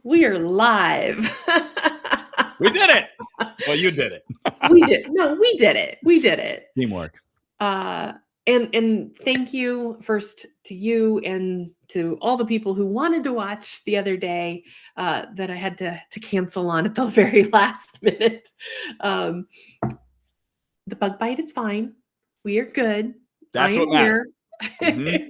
We are live. We did it. Well, you did it. We did. No, we did it. We did it. Teamwork. And thank you first to you and to all the people who wanted to watch the other day that I had to cancel on at the very last minute. The bug bite is fine. We are good. That's I am what matters. here.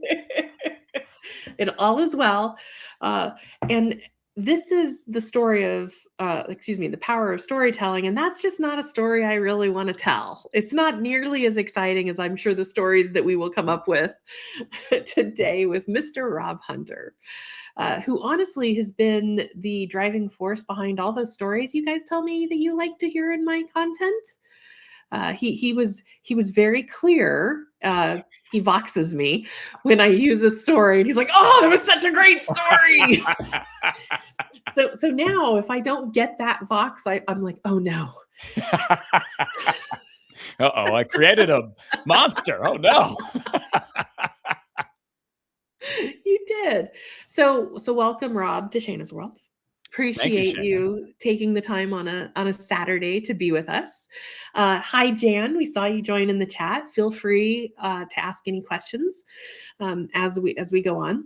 It all is well. And this is the story of, the power of storytelling. And that's just not a story I really want to tell. It's not nearly as exciting as I'm sure the stories that we will come up with today with Mr. Rob Hunter, who honestly has been the driving force behind all those stories you guys tell me that you like to hear in my content. He was very clear. He voxes me when I use a story, and he's like, "Oh, that was such a great story." So now, if I don't get that vox, I'm like, "Oh no." Uh-oh, I created a monster. Oh no. You did. So welcome, Rob, to Shaneh's World. Appreciate you taking the time on a Saturday to be with us. Hi, Jan. We saw you join in the chat. Feel free to ask any questions as we go on.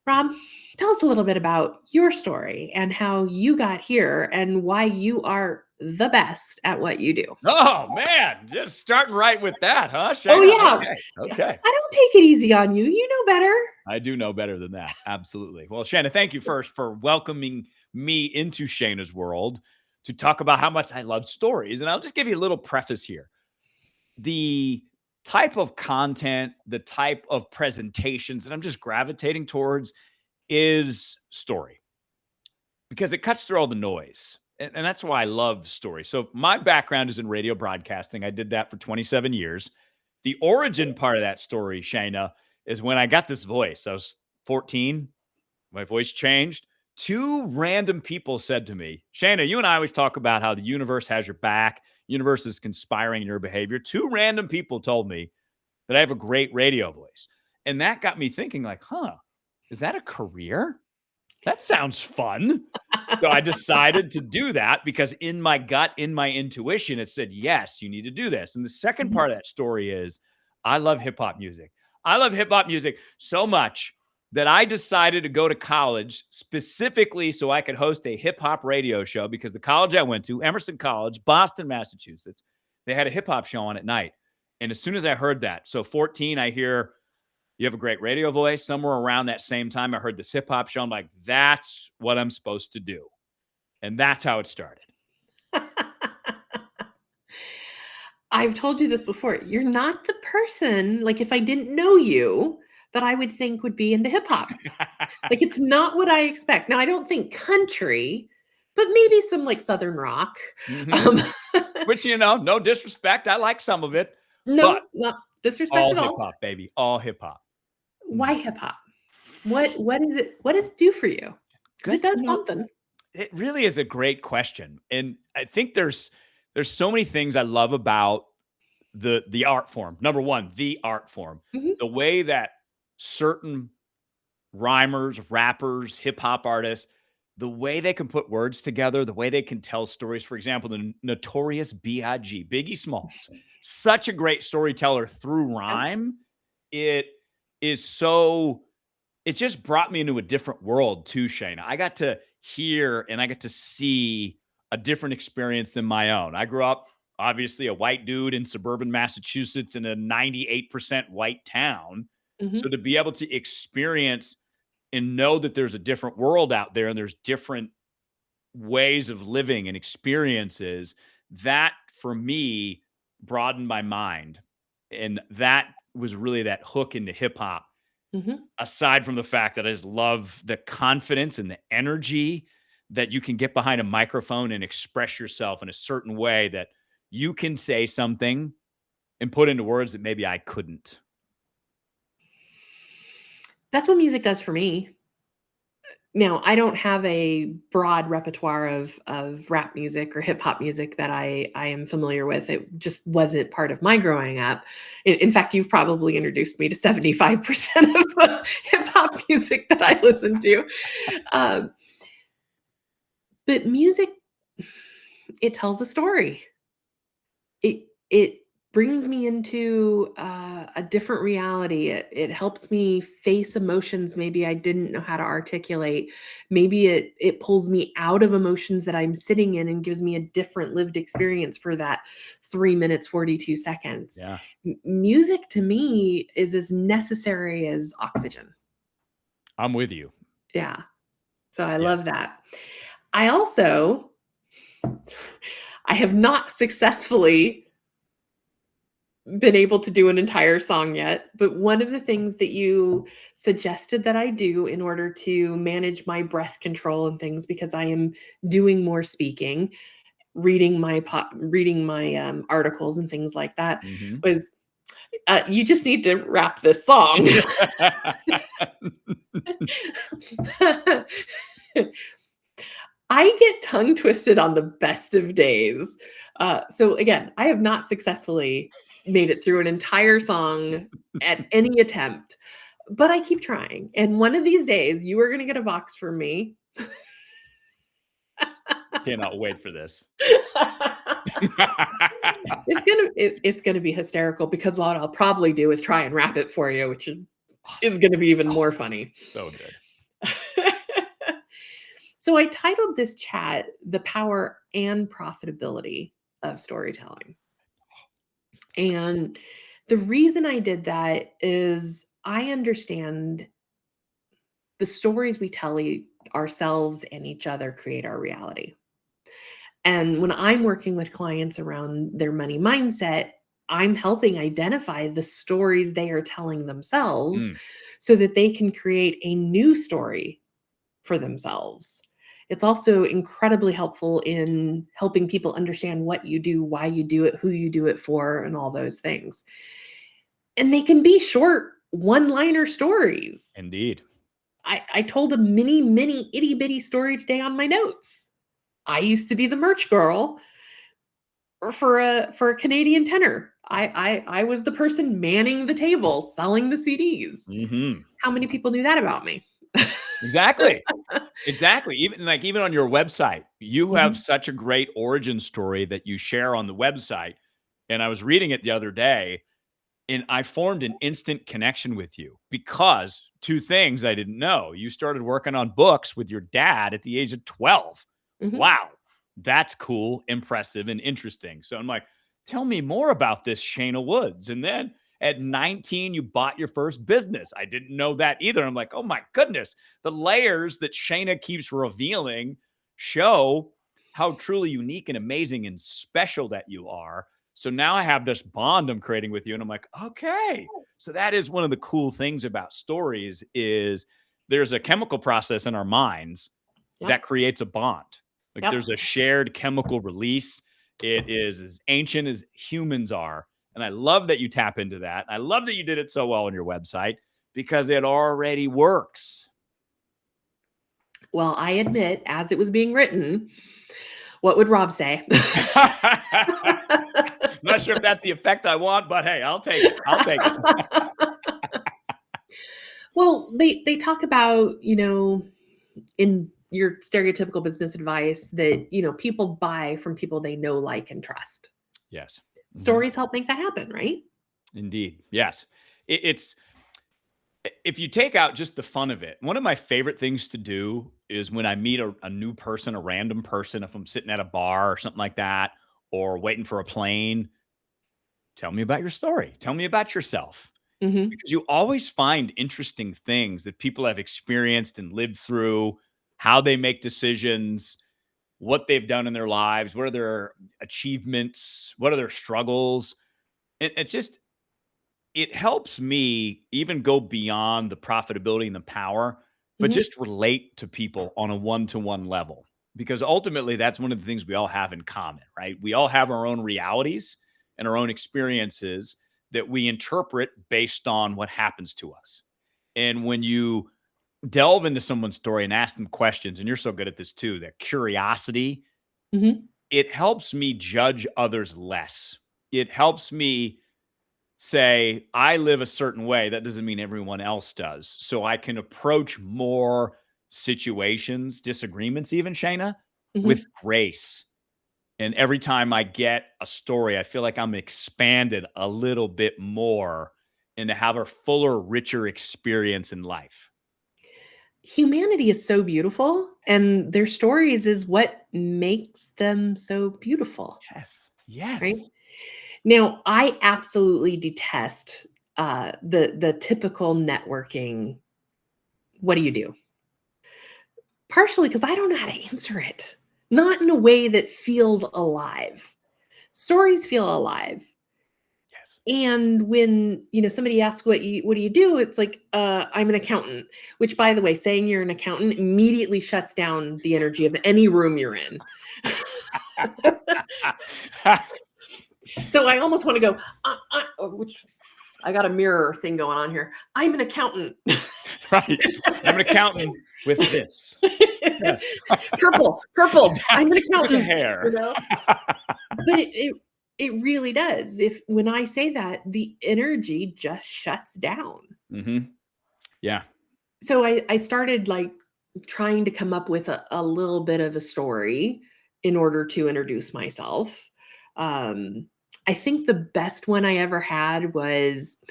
Rob, tell us a little bit about your story and how you got here and why you are the best at what you do. Oh man, just starting right with that, huh, Shaneh? Oh yeah. Okay. I don't take it easy on you. You know better. I do know better than that. Absolutely. Well, Shaneh, thank you first for welcoming me into Shaneh's World to talk about how much I love stories. And I'll just give you a little preface here. The type of content, the type of presentations that I'm just gravitating towards is story, because it cuts through all the noise. And that's why I love stories. So my background is in radio broadcasting. I did that for 27 years. The origin part of that story, Shaneh, is when I got this voice. I was 14. My voice changed. Two random people said to me, "Shaneh, you and I always talk about how the universe has your back. Universe is conspiring in your behavior." Two random people told me that I have a great radio voice. And that got me thinking like, is that a career? That sounds fun. So I decided to do that because in my gut, in my intuition, it said, yes, you need to do this. And the second part of that story is I love hip hop music. I love hip hop music so much that I decided to go to college specifically so I could host a hip hop radio show, because the college I went to, Emerson College, Boston, Massachusetts, they had a hip hop show on at night. And as soon as I heard that, so 14, I hear, "You have a great radio voice." Somewhere around that same time, I heard this hip hop show. I'm like, that's what I'm supposed to do. And that's how it started. I've told you this before. You're not the person, like, if I didn't know you, that I would think would be into hip hop. Like, it's not what I expect. Now, I don't think country, but maybe some like Southern rock. Which, no disrespect. I like some of it. No, not disrespect all at all. All hip hop, baby. All hip hop. Why hip hop? What is it? What does it do for you? Because it does something. It really is a great question. And I think there's so many things I love about the art form. Number one, the art form. The way that certain rhymers, rappers, hip hop artists, the way they can put words together, the way they can tell stories. For example, the notorious B.I.G., Biggie Smalls, such a great storyteller through rhyme. It just brought me into a different world too, Shaneh. I got to hear and I got to see a different experience than my own. I grew up, obviously, a white dude in suburban Massachusetts in a 98% white town. So to be able to experience and know that there's a different world out there and there's different ways of living and experiences, that for me broadened my mind. And that was really that hook into hip hop. Aside from the fact that I just love the confidence and the energy that you can get behind a microphone and express yourself in a certain way that you can say something and put into words that maybe I couldn't. That's what music does for me. Now, I don't have a broad repertoire of rap music or hip hop music that I am familiar with. It just wasn't part of my growing up. In fact, you've probably introduced me to 75% of the hip hop music that I listen to. Um, but music, it tells a story. It brings me into a different reality. It helps me face emotions maybe I didn't know how to articulate. Maybe it pulls me out of emotions that I'm sitting in and gives me a different lived experience for that 3 minutes 42 seconds. Yeah. Music to me is as necessary as oxygen. I'm with you. Yeah. So I Yes. love that. I also I have not successfully been able to do an entire song yet, but one of the things that you suggested that I do in order to manage my breath control and things, because I am doing more speaking, reading my articles and things like that, Mhm. was you just need to rap this song. I get tongue twisted on the best of days. So again, I have not successfully made it through an entire song at any attempt, but I keep trying. And one of these days, you are going to get a Vox from me. Cannot wait for this. It's gonna be hysterical because what I'll probably do is try and rap it for you, which is going to be even more funny. So good. So I titled this chat "The Power and Profitability of Storytelling." And the reason I did that is I understand the stories we tell ourselves and each other create our reality. And when I'm working with clients around their money mindset, I'm helping identify the stories they are telling themselves Mm, so that they can create a new story for themselves. It's also incredibly helpful in helping people understand what you do, why you do it, who you do it for, and all those things. And they can be short one-liner stories. indeed. I told a mini itty bitty story today on my notes. I used to be the merch girl for a Canadian tenor. I was the person manning the table, selling the CDs. Mhm. How many people knew that about me? Exactly. Exactly. Even on your website, you have Mhm, such a great origin story that you share on the website. And I was reading it the other day, and I formed an instant connection with you because two things I didn't know. You started working on books with your dad at the age of 12. mhm. Wow. That's cool, impressive, and interesting. So I'm like, tell me more about this Shaneh Woods. And then at 19, you bought your first business. I didn't know that either. I'm like, oh my goodness. The layers that Shaneh keeps revealing show how truly unique and amazing and special that you are. So now I have this bond I'm creating with you, and I'm like, okay. So that is one of the cool things about stories is there's a chemical process in our minds Yep, that creates a bond. Like yep. there's a shared chemical release. It is as ancient as humans are. And I love that you tap into that. I love that you did it so well on your website because it already works. Well, I admit, as it was being written, what would Rob say? Not sure if that's the effect I want, but hey, I'll take it. I'll take it. Well, they talk about, in your stereotypical business advice that, people buy from people they know, like, and trust. Yes. Mhm. Stories help make that happen, right? Indeed. Yes. It's if you take out just the fun of it, one of my favorite things to do is when I meet a new person, a random person, if I'm sitting at a bar or something like that, or waiting for a plane, tell me about your story. Tell me about yourself. Mhm, Because you always find interesting things that people have experienced and lived through, how they make decisions, what they've done in their lives, what are their achievements, what are their struggles. It's just it helps me even go beyond the profitability and the power, but mhm, just relate to people on a one-to-one level. Because ultimately, that's one of the things we all have in common, right? We all have our own realities and our own experiences that we interpret based on what happens to us. And when you delve into someone's story and ask them questions, and you're so good at this too, that curiosity, Mhm. it helps me judge others less. It helps me say, I live a certain way. That doesn't mean everyone else does. So I can approach more situations, disagreements, even Shayna, with Mhm. grace. And every time I get a story, I feel like I'm expanded a little bit more and to have a fuller, richer experience in life. Humanity is so beautiful, and their stories is what makes them so beautiful, Yes. right? Yes. Now, I absolutely detest, the typical networking, "What do you do?" Partially because I don't know how to answer it, not in a way that feels alive. Stories feel alive. Yes. And when, somebody asks what do you do? It's like, I'm an accountant, which by the way, saying you're an accountant immediately shuts down the energy of any room you're in. So I almost want to go, which I got a mirror thing going on here. I'm an accountant. Right. I'm an accountant with this. Yes. Purple, purple. I'm an Look at accountant, hair. But it really does. If when I say that, the energy just shuts down. Mhm. Yeah. So I started like trying to come up with a little bit of a story in order to introduce myself. Um, I think the best one I ever had was,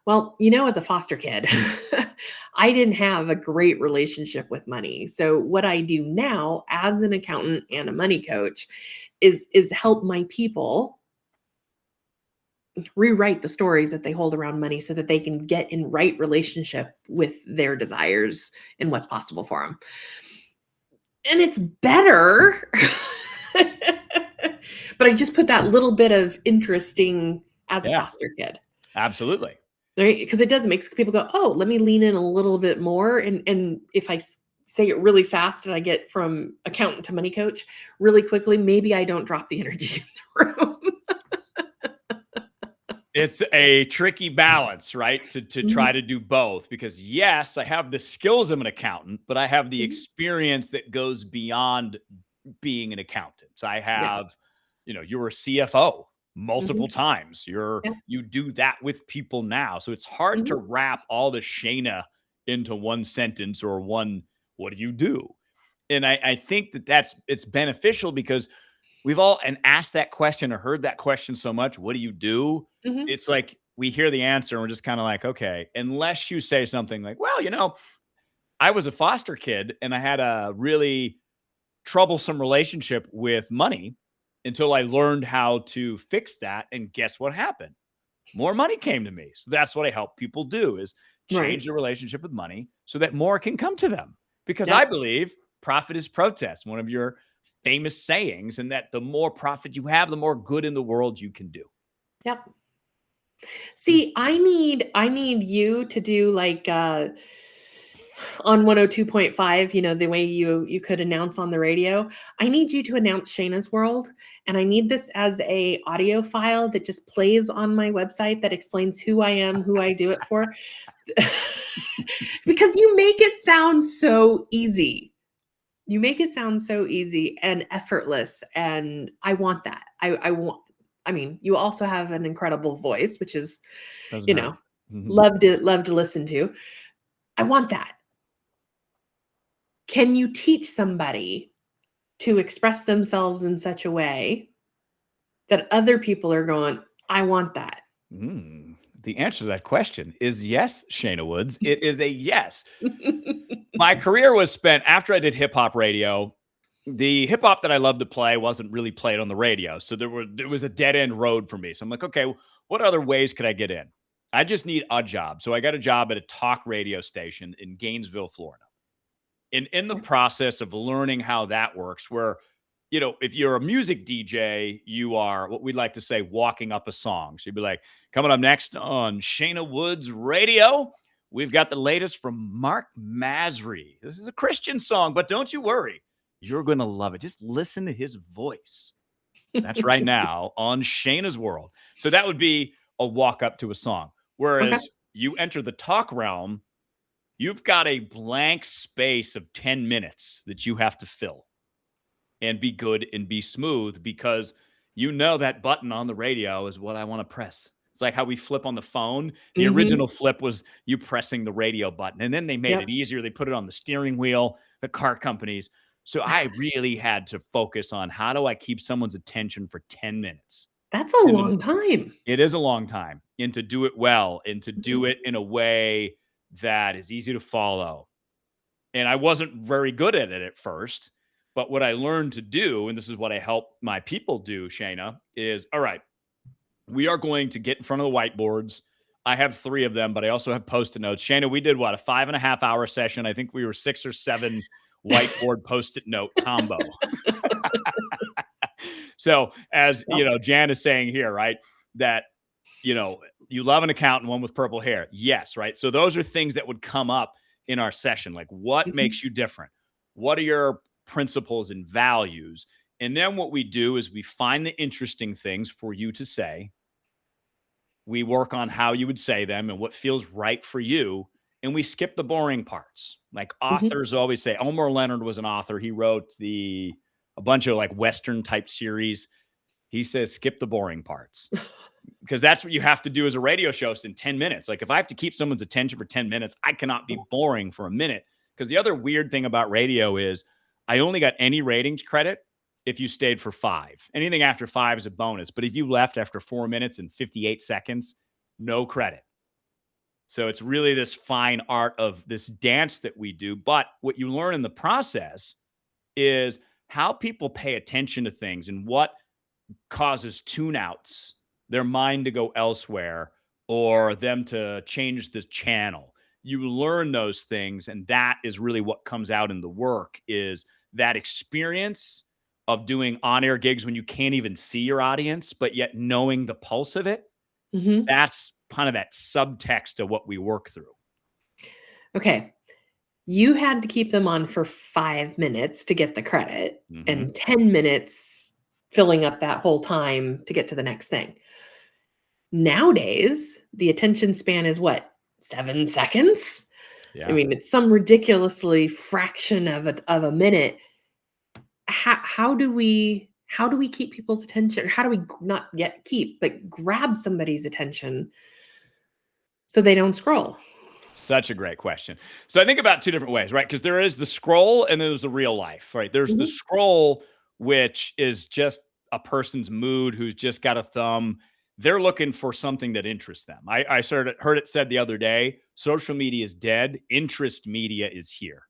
well, as a foster kid, I didn't have a great relationship with money. So what I do now as an accountant and a money coach is help my people rewrite the stories that they hold around money so that they can get in right relationship with their desires and what's possible for them. And it's better. But I just put that little bit of interesting as a Yeah. foster kid, Absolutely. right? Because it does make people go, "Oh, let me lean in a little bit more." And if I say it really fast and I get from accountant to money coach really quickly, maybe I don't drop the energy in the room. It's a tricky balance, right? To try Mhm. to do both because yes, I have the skills of an accountant, but I have the Mhm. experience that goes beyond being an accountant. So I Yeah. have, you were a CFO multiple Mhm. times. Yeah. You do that with people now. So it's hard to Mhm. wrap all the Shayna into one sentence or one what do you do? And I think it's beneficial because we've all and asked that question or heard that question so much. What do you do? Mhm. It's like we hear the answer and we're just kind of like, okay, unless you say something like, well, I was a foster kid and I had a really troublesome relationship with money until I learned how to fix that. And guess what happened? More money came to me. So that's what I help people do is change Right. their relationship with money so that more can come to them. Because I Yep. believe profit is protest, one of your famous sayings, and that the more profit you have, the more good in the world you can do. Yep. See, I need you to do like on 102.5, the way you could announce on the radio. I need you to announce Shayna's World, and I need this as a audio file that just plays on my website that explains who I am, who I do it for. Because you make it sound so easy. You make it sound so easy and effortless, and I want that. I mean, you also have an incredible voice, which is, Doesn't you hurt. know, Mhm. love to listen to. I want that. Can you teach somebody to express themselves in such a way that other people are going, "I want that." The answer to that question is yes, Shaneh Woods. It is a yes. My career was spent after I did hip hop radio. The hip hop that I loved to play wasn't really played on the radio. So there was a dead end road for me. So I'm like, okay, what other ways could I get in? I just need a job. So I got a job at a talk radio station in Gainesville, Florida. And in the process of learning how that works, where, if you're a music DJ, you are what we'd like to say walking up a song. So you'd be like, coming up next on Shaneh Woods Radio, we've got the latest from Mark Masry. This is a Christian song, but don't you worry. You're going to love it. Just listen to his voice. That's right now on Shayna's World. So that would be a walk up to a song. Okay. Whereas you enter the talk realm, You've got a blank space of 10 minutes that you have to fill and be good and be smooth, because you know that button on the radio is what I want to press. It's like how we flip on the phone. The Mhm. original flip was you pressing the radio button, and then they made it Yep. easier. They put it on the steering wheel, the car companies. So I really had to focus on, how do I keep someone's attention for 10 minutes? That's a 10 minutes. long time. It is a long time, and to do it well and to Mhm. do it in a way that is easy to follow. And I wasn't very good at it at first, but what I learned to do, and this is what I help my people do, Shaneh, is, all right, we are going to get in front of the whiteboards. I have 3 of them, but I also have Post-it notes. Shaneh, we did what, a 5.5 hour session. I think we were 6 or 7 whiteboard Post-it note combo. So, as you Yep. know, Jan is saying here, right, that, you love an accountant, one with purple hair. Yes, right. So those are things that would come up in our session. Like, what Mhm. makes you different? What are your principles and values? And then what we do is we find the interesting things for you to say. We work on how you would say them and what feels right for you. And we skip the boring parts. Like Mhm. authors always say, Elmore Leonard was an author. He wrote a bunch of like Western type series. He says, skip the boring parts, because that's what you have to do as a radio show host in 10 minutes. Like, if I have to keep someone's attention for 10 minutes, I cannot be boring for a minute. Because the other weird thing about radio is I only got any ratings credit if you stayed for 5. Anything after 5 is a bonus. But if you left after 4 minutes and 58 seconds, no credit. So it's really this fine art of this dance that we do. But what you learn in the process is how people pay attention to things and what causes tune outs, their mind to go elsewhere, or them to change the channel. You learn those things, and that is really what comes out in the work, is that experience of doing on-air gigs when you can't even see your audience, but yet knowing the pulse of it. Mhm. That's kind of that subtext of what we work through. Okay. You had to keep them on for 5 minutes to get the credit Mm-hmm. and 10 minutes filling up that whole time to get to the next thing. Nowadays, the attention span is what? 7 seconds? I Yeah. mean, it's some ridiculously fraction of a minute. How do we keep people's attention? How do we not get keep, but grab somebody's attention so they don't scroll? Such a great question. So I think about 2 different ways, right? Because there is the scroll and there's the real life, right? There's the Mhm. scroll, which is just a person's mood who's just got a thumb. They're looking for something that interests them. I heard it said the other day, social media is dead. Interest media is here.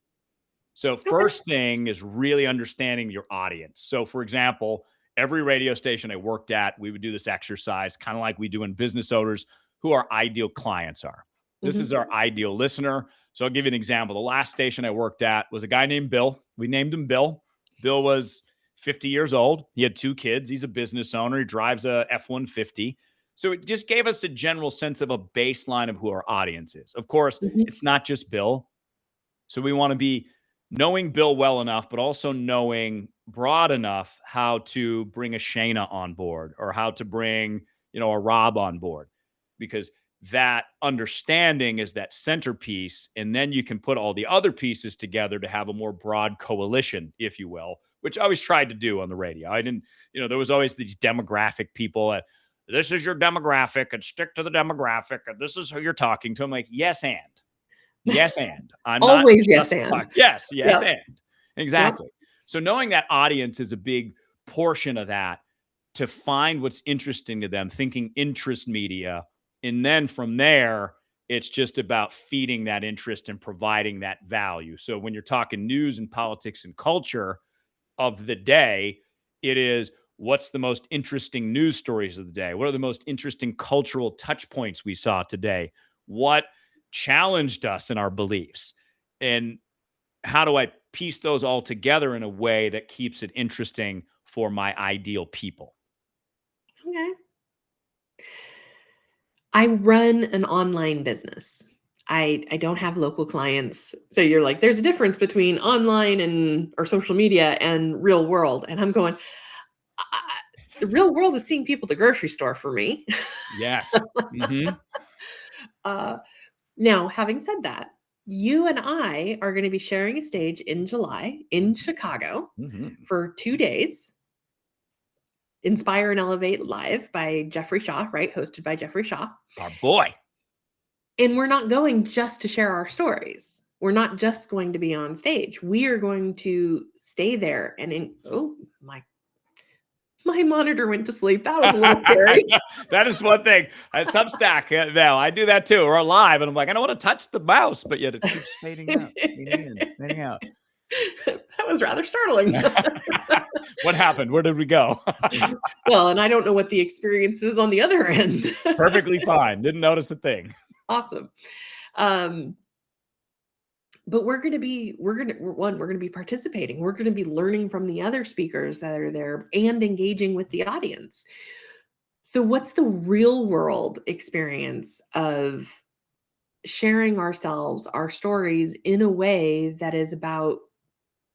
So Okay. first thing is really understanding your audience. So for example, every radio station I worked at, we would do this exercise, kind of like we do in business owners, who our ideal clients are. This is Mhm. our ideal listener. So I'll give you an example. The last station I worked at was a guy named Bill. We named him Bill. Bill was 50 years old. He had 2 kids. He's a business owner. He drives a F-150. So it just gave us a general sense of a baseline of who our audience is. Of course, Mhm. it's not just Bill. So we want to be knowing Bill well enough, but also knowing broad enough how to bring a Shaneh on board, or how to bring, a Rob on board, because that understanding is that centerpiece. And then you can put all the other pieces together to have a more broad coalition, if you will, which I always tried to do on the radio. I didn't, there was always these demographic people at, this is your demographic and stick to the demographic. And this is who you're talking to. I'm like, yes, and. Yes, and I'm not Always yes, just and. talking. Yes, yes, Yep. and Yep. exactly. So knowing that audience is a big portion of that, to find what's interesting to them, thinking interest media. And then from there, it's just about feeding that interest and providing that value. So when you're talking news and politics and culture of the day, it is, what's the most interesting news stories of the day? What are the most interesting cultural touch points we saw today? What challenged us in our beliefs? And how do I piece those all together in a way that keeps it interesting for my ideal people? Okay. I run an online business. I don't have local clients. So you're like, there's a difference between online and or social media and real world. And I'm going, I, the real world is seeing people at the grocery store for me. Yes. Mm-hmm. uh, Now, having said that, You and I are going to be sharing a stage in July in Chicago for 2 days. Inspire and Elevate Live by Jeffrey Shaw, right? Hosted by Jeffrey Shaw. Our boy. And we're not going just to share our stories. We're not just going to be on stage. We are going to stay there and oh, my monitor went to sleep. That was a little scary. That is one thing. At Substack now, I do that too. We're live, and I'm like, I don't want to touch the mouse, but yet it keeps fading out, fading in, fading out. That was rather startling. What happened? Where did we go? Well, and I don't know what the experience is on the other end. Perfectly fine. Didn't notice a thing. Awesome. But we're going to be participating. We're going to be learning from the other speakers that are there and engaging with the audience. So what's the real world experience of sharing ourselves, our stories in a way that is about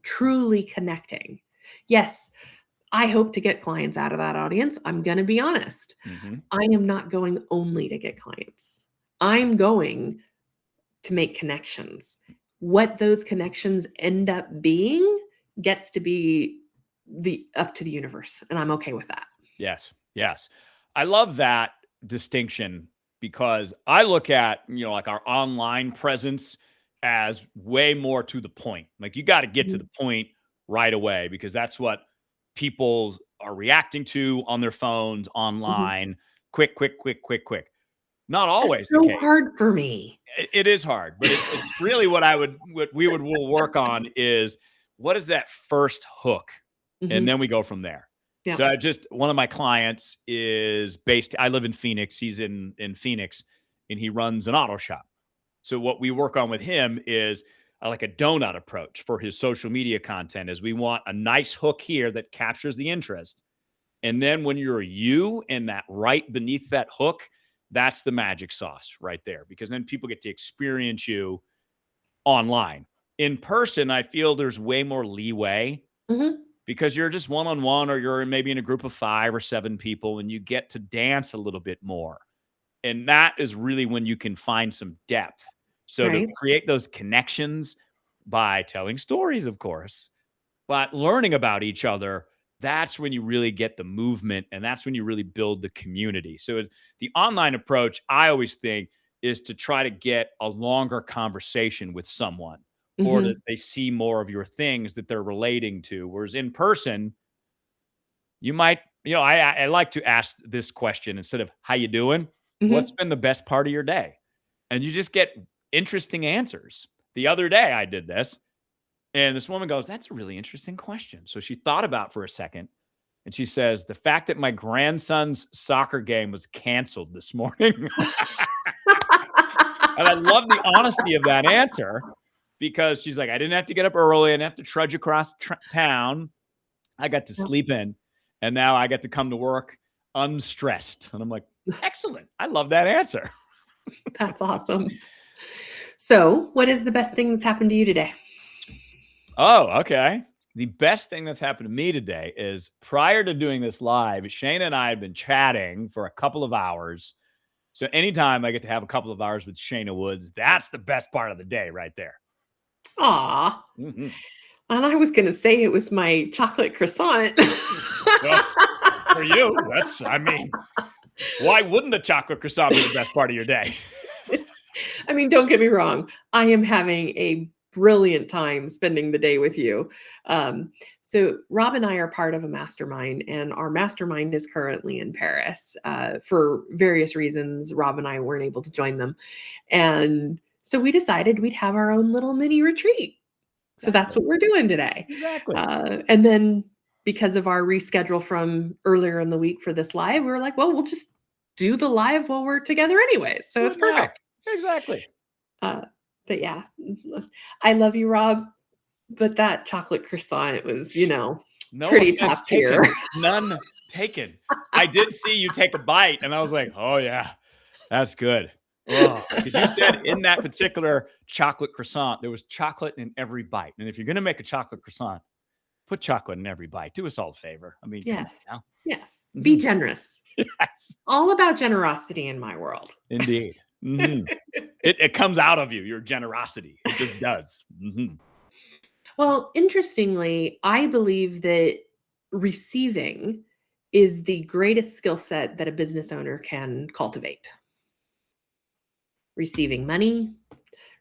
truly connecting? Yes, I hope to get clients out of that audience. I'm going to be honest. I am not going only to get clients. I'm going to make connections. What those connections end up being gets to be up to the universe. And I'm okay with that. Yes. Yes. I love that distinction because I look at, like our online presence as way more to the point. Like you got to get to the point right away because that's what people are reacting to on their phones, online, quick. Not always the case. It's so hard for me. It is hard, but it's really what we'll work on is what is that first hook? And then we go from there. Yeah. So one of my clients is I live in Phoenix. He's in Phoenix and he runs an auto shop. So what we work on with him is like a donut approach for his social media content is we want a nice hook here that captures the interest. And then when you're you and that right beneath that hook, that's the magic sauce right there, because then people get to experience you online. In person, I feel there's way more leeway because you're just one-on-one or you're maybe in a group of 5 or 7 people and you get to dance a little bit more. And that is really when you can find some depth. So to create those connections by telling stories, of course, but learning about each other, that's when you really get the movement and that's when you really build the community. So the online approach, I always think, is to try to get a longer conversation with someone or that they see more of your things that they're relating to. Whereas in person, you might, I like to ask this question instead of how you doing? What's been the best part of your day? And you just get interesting answers. The other day I did this. And this woman goes, that's a really interesting question. So she thought about it for a second. And she says, the fact that my grandson's soccer game was canceled this morning. And I love the honesty of that answer because she's like, I didn't have to get up early. I didn't have to trudge across town. I got to sleep in. And now I get to come to work unstressed. And I'm like, excellent. I love that answer. That's awesome. So what is the best thing that's happened to you today? Oh, okay. The best thing that's happened to me today is prior to doing this live, Shaneh and I had been chatting for a couple of hours. So anytime I get to have a couple of hours with Shaneh Woods, that's the best part of the day right there. Aw. And I was going to say it was my chocolate croissant. Well, for you, why wouldn't a chocolate croissant be the best part of your day? I mean, don't get me wrong. I am having a brilliant time spending the day with you. So Rob and I are part of a mastermind, and our mastermind is currently in Paris. For various reasons, Rob and I weren't able to join them. And so we decided we'd have our own little mini retreat. So that's what we're doing today. Exactly. And then because of our reschedule from earlier in the week for this live, we were like, well, we'll just do the live while we're together anyway. So it's perfect. Exactly. But yeah, I love you, Rob. But that chocolate croissant was, pretty top tier. None taken. I did see you take a bite and I was like, oh yeah, that's good. Because you said in that particular chocolate croissant, there was chocolate in every bite. And if you're going to make a chocolate croissant, put chocolate in every bite. Do us all a favor. I mean, yes. Yes. Be generous. Yes. All about generosity in my world. Indeed. It comes out of you, your generosity. It just does. Well, interestingly, I believe that receiving is the greatest skill set that a business owner can cultivate. Receiving money,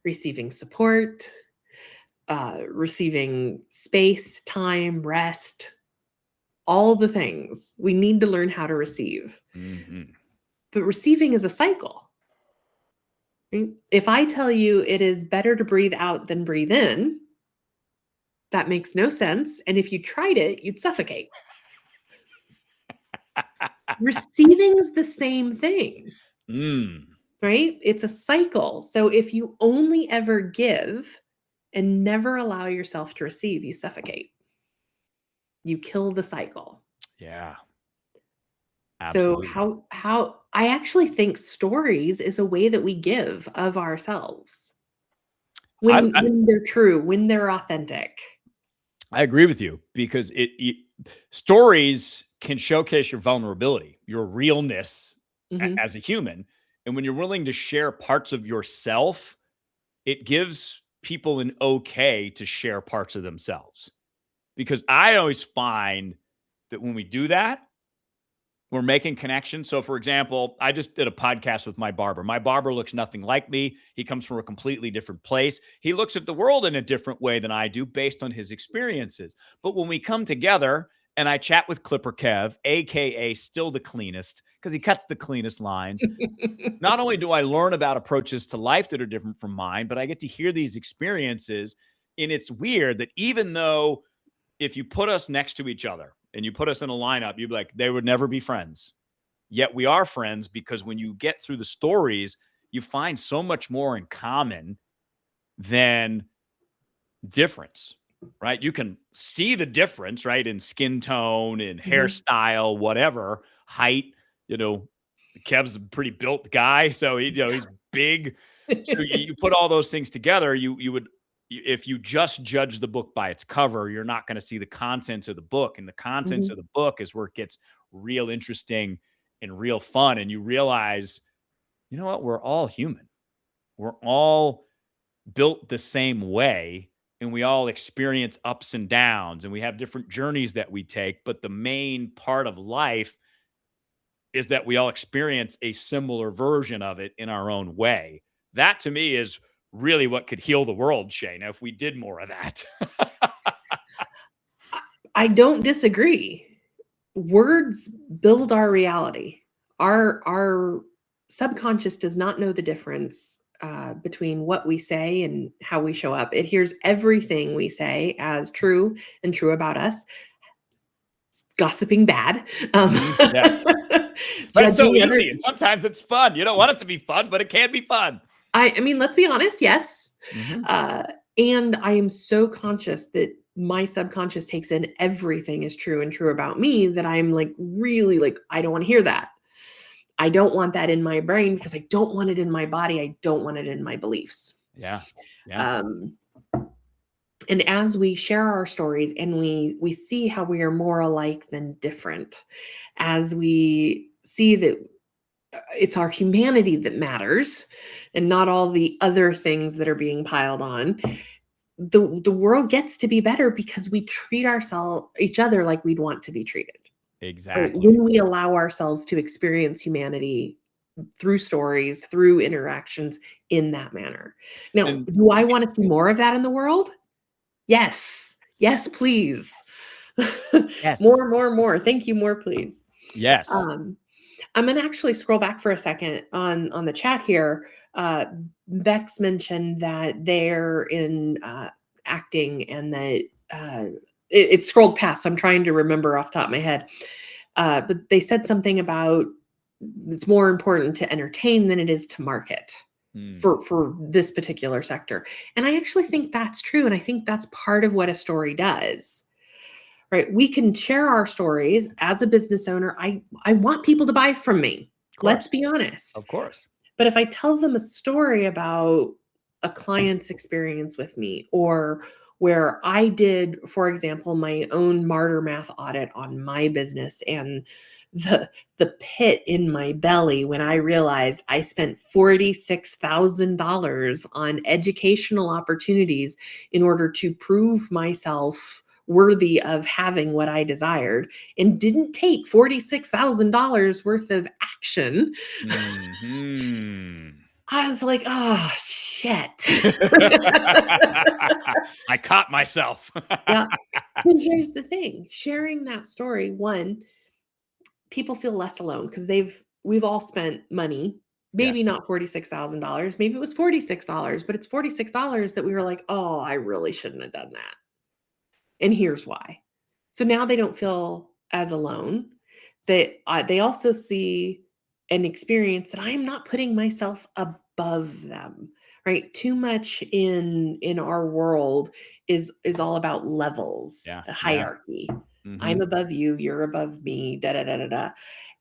receiving support, receiving space, time, rest, all the things. We need to learn how to receive. But receiving is a cycle. Right? If I tell you it is better to breathe out than breathe in, that makes no sense. And if you tried it, you'd suffocate. Receiving's the same thing. Right? It's a cycle. So if you only ever give and never allow yourself to receive, you suffocate. You kill the cycle. Yeah. Absolutely. So how I actually think stories is a way that we give of ourselves. When they're true, when they're authentic. I agree with you, because stories can showcase your vulnerability, your realness as a human. And when you're willing to share parts of yourself, it gives people an okay to share parts of themselves. Because I always find that when we do that, we're making connections. So, for example, I just did a podcast with my barber. My barber looks nothing like me. He comes from a completely different place. He looks at the world in a different way than I do based on his experiences. But when we come together and I chat with Clipper Kev, AKA still the cleanest, because he cuts the cleanest lines, not only do I learn about approaches to life that are different from mine, but I get to hear these experiences. And it's weird that even though if you put us next to each other and you put us in a lineup, you'd be like, they would never be friends. Yet we are friends, because when you get through the stories, you find so much more in common than difference, right? You can see the difference, right? In skin tone, in hairstyle, whatever, height. Kev's a pretty built guy, so he's big. So you put all those things together, you would, if you just judge the book by its cover, you're not going to see the contents of the book. And the contents of the book is where it gets real interesting and real fun. And you realize, you know what? We're all human. We're all built the same way, and we all experience ups and downs, and we have different journeys that we take. But the main part of life is that we all experience a similar version of it in our own way. That, to me, is really what could heal the world, Shaneh, if we did more of that. I don't disagree. Words build our reality. Our subconscious does not know the difference between what we say and how we show up. It hears everything we say as true and true about us. Gossiping bad. Yes. But it's so easy, and sometimes it's fun. You don't want it to be fun, but it can be fun. I mean, let's be honest. Yes. And I am so conscious that my subconscious takes in everything is true and true about me, that I'm like, really, like, I don't want to hear that. I don't want that in my brain, because I don't want it in my body. I don't want it in my beliefs. Yeah. And as we share our stories and we see how we are more alike than different, as we see that it's our humanity that matters and not all the other things that are being piled on, the world gets to be better, because we treat each other like we'd want to be treated. Exactly. When we allow ourselves to experience humanity through stories, through interactions in that manner. Now, do I want to see more of that in the world? Yes. Yes, please. Yes. More. Thank you. More, please. Yes. I'm going to actually scroll back for a second on the chat here. Bex mentioned that they're in acting, and that it scrolled past, so I'm trying to remember off the top of my head. But they said something about it's more important to entertain than it is to market for this particular sector. And I actually think that's true. And I think that's part of what a story does. Right? We can share our stories. As a business owner, I want people to buy from me. Let's be honest. Of course. But if I tell them a story about a client's experience with me, or where I did, for example, my own martyr math audit on my business, and the pit in my belly when I realized I spent $46,000 on educational opportunities in order to prove myself worthy of having what I desired, and didn't take $46,000 worth of action. Mm-hmm. I was like, oh, shit. I caught myself. Yeah. And here's the thing, sharing that story, one, people feel less alone because we've all spent money, maybe Yes. not $46,000, maybe it was $46, but it's $46 that we were like, oh, I really shouldn't have done that. And here's why. So now they don't feel as alone. They also see and experience that I am not putting myself above them, right? Too much in our world is all about levels, Yeah. a Yeah. hierarchy. Mm-hmm. I'm above you, you're above me, da da da da da.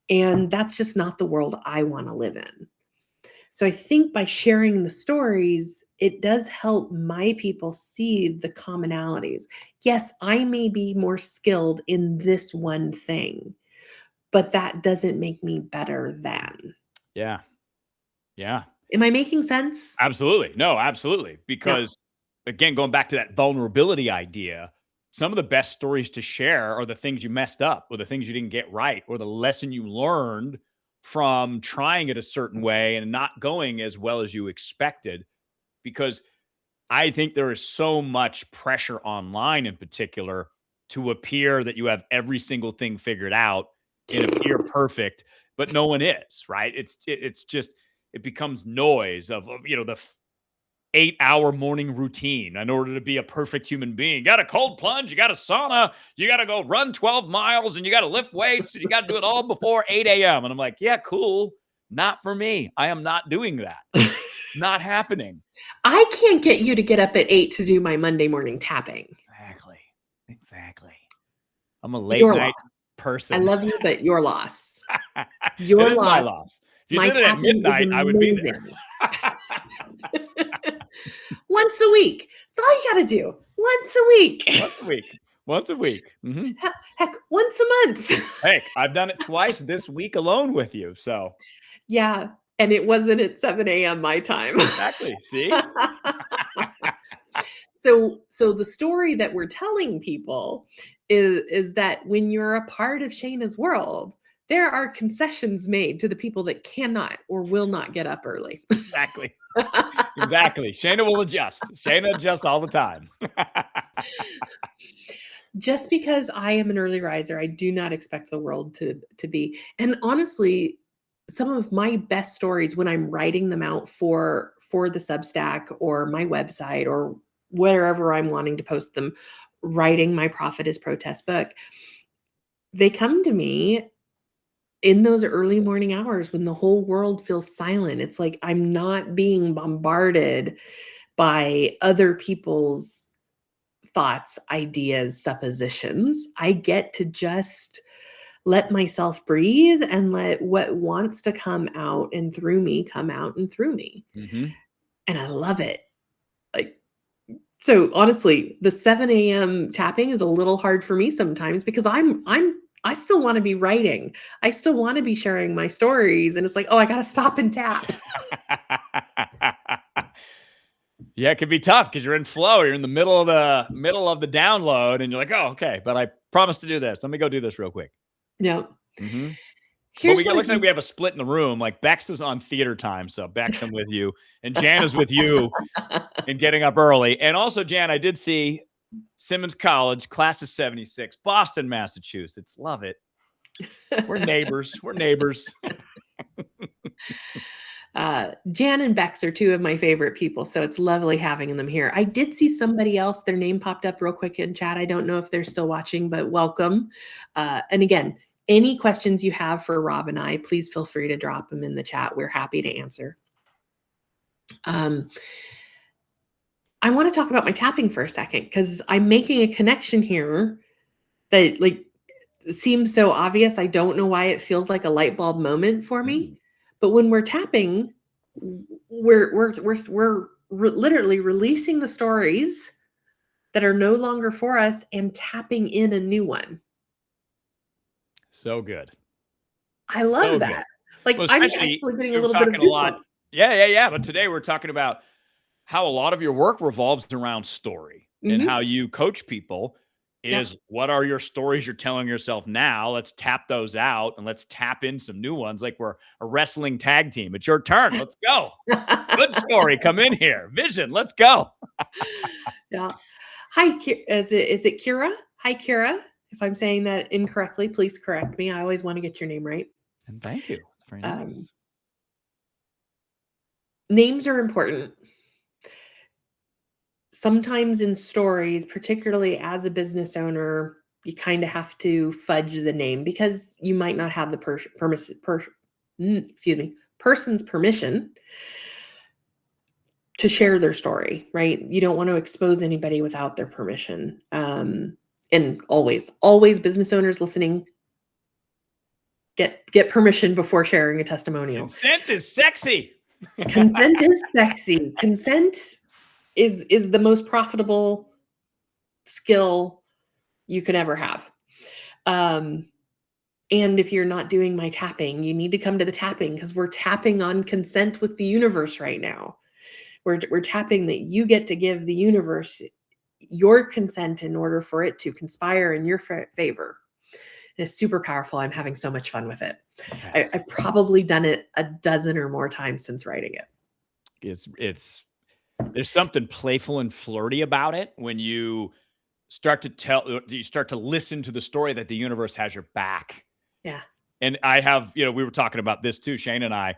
And that's just not the world I want to live in. So I think by sharing the stories, it does help my people see the commonalities. Yes, I may be more skilled in this one thing, but that doesn't make me better than. Yeah. Yeah. Am I making sense? Absolutely. No, absolutely. Yeah. Because again, going back to that vulnerability idea, some of the best stories to share are the things you messed up or the things you didn't get right or the lesson you learned from trying it a certain way and not going as well as you expected. Because I think there is so much pressure online in particular to appear that you have every single thing figured out and appear perfect, but no one is, right? It's just it becomes noise of the 8-hour morning routine in order to be a perfect human being. You got a cold plunge, you got a sauna, you got to go run 12 miles, and you got to lift weights, and you got to do it all before 8 a.m. And I'm like, yeah, cool. Not for me. I am not doing that. Not happening. I can't get you to get up at 8 to do my Monday morning tapping. Exactly. I'm a late Your night loss. person. I love you, but your loss. It is my loss. If you My did it at tapping is midnight, I would be there. Once a week. That's all you got to do. Once a week. Once a week. Mm-hmm. Heck, once a month. Heck, I've done it twice this week alone with you. So yeah. And it wasn't at 7 a.m. my time. exactly. See? So the story that we're telling people is that when you're a part of Shaneh's world, there are concessions made to the people that cannot or will not get up early. Exactly. Exactly. Shaneh will adjust. Shaneh adjusts all the time. Just because I am an early riser, I do not expect the world to be. And honestly, some of my best stories when I'm writing them out for the Substack or my website or wherever I'm wanting to post them, writing my Profit is Protest book, they come to me in those early morning hours when the whole world feels silent. It's like I'm not being bombarded by other people's thoughts, ideas, suppositions. I get to just let myself breathe and let what wants to come out and through me come out and through me. Mm-hmm. And I love it. Like, so honestly, the 7 a.m. tapping is a little hard for me sometimes because I still want to be writing. I still want to be sharing my stories. And it's like, oh, I got to stop and tap. Yeah, it can be tough because you're in flow. You're in the middle of the download, and you're like, "Oh, okay." But I promised to do this. Let me go do this real quick. Yeah. Mm-hmm. But looks like we have a split in the room. Like Bex is on theater time, so Bex, I'm with you, and Jan is with you, and getting up early. And also, Jan, I did see Simmons College, class of '76, Boston, Massachusetts. Love it. We're neighbors. We're neighbors. Jan and Bex are two of my favorite people, so it's lovely having them here. I did see somebody else, their name popped up real quick in chat. I don't know if they're still watching, but welcome. And again, any questions you have for Rob and I, please feel free to drop them in the chat. We're happy to answer. I want to talk about my tapping for a second because I'm making a connection here that seems so obvious. I don't know why it feels like a light bulb moment for me. But when we're tapping, we're literally releasing the stories that are no longer for us and tapping in a new one. So good. I love So good. that. Like, Well, I'm especially actually getting a you're little bit of talking a lot. goosebumps. Yeah. But today we're talking about how a lot of your work revolves around story and how you coach people Yep. is what are your stories you're telling yourself now? Let's tap those out and let's tap in some new ones. Like we're a wrestling tag team. It's your turn. Let's go. Good story. Come in here. Vision. Let's go. Yeah. Hi, is it Kira? Hi, Kira. If I'm saying that incorrectly, please correct me. I always want to get your name right. And thank you. Very Um, nice. Names are important. Sometimes in stories, particularly as a business owner, you kind of have to fudge the name because you might not have the person's permission to share their story, right? You don't want to expose anybody without their permission. And always business owners listening, get permission before sharing a testimonial. Consent is sexy. Consent is sexy. Consent is the most profitable skill you can ever have. And if you're not doing my tapping, you need to come to the tapping because we're tapping on consent with the universe right now. We're tapping that you get to give the universe your consent in order for it to conspire in your favor. It's super powerful. I'm having so much fun with it. Yes. I've probably done it a dozen or more times since writing it. There's something playful and flirty about it when you start to listen to the story that the universe has your back. Yeah. And I have, we were talking about this too, Shane and I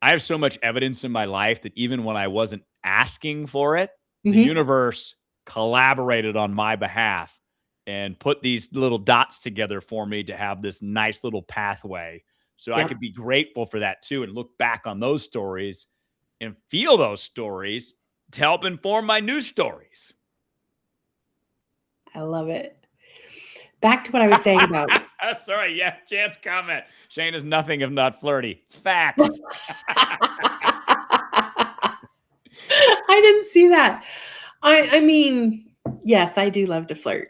have so much evidence in my life that even when I wasn't asking for it, the universe collaborated on my behalf and put these little dots together for me to have this nice little pathway. So I could be grateful for that too and look back on those stories and feel those stories to help inform my new stories. I love it. Back to what I was saying about. Sorry, yeah, chance comment. Shane is nothing if not flirty. Facts. I didn't see that. I mean, yes, I do love to flirt.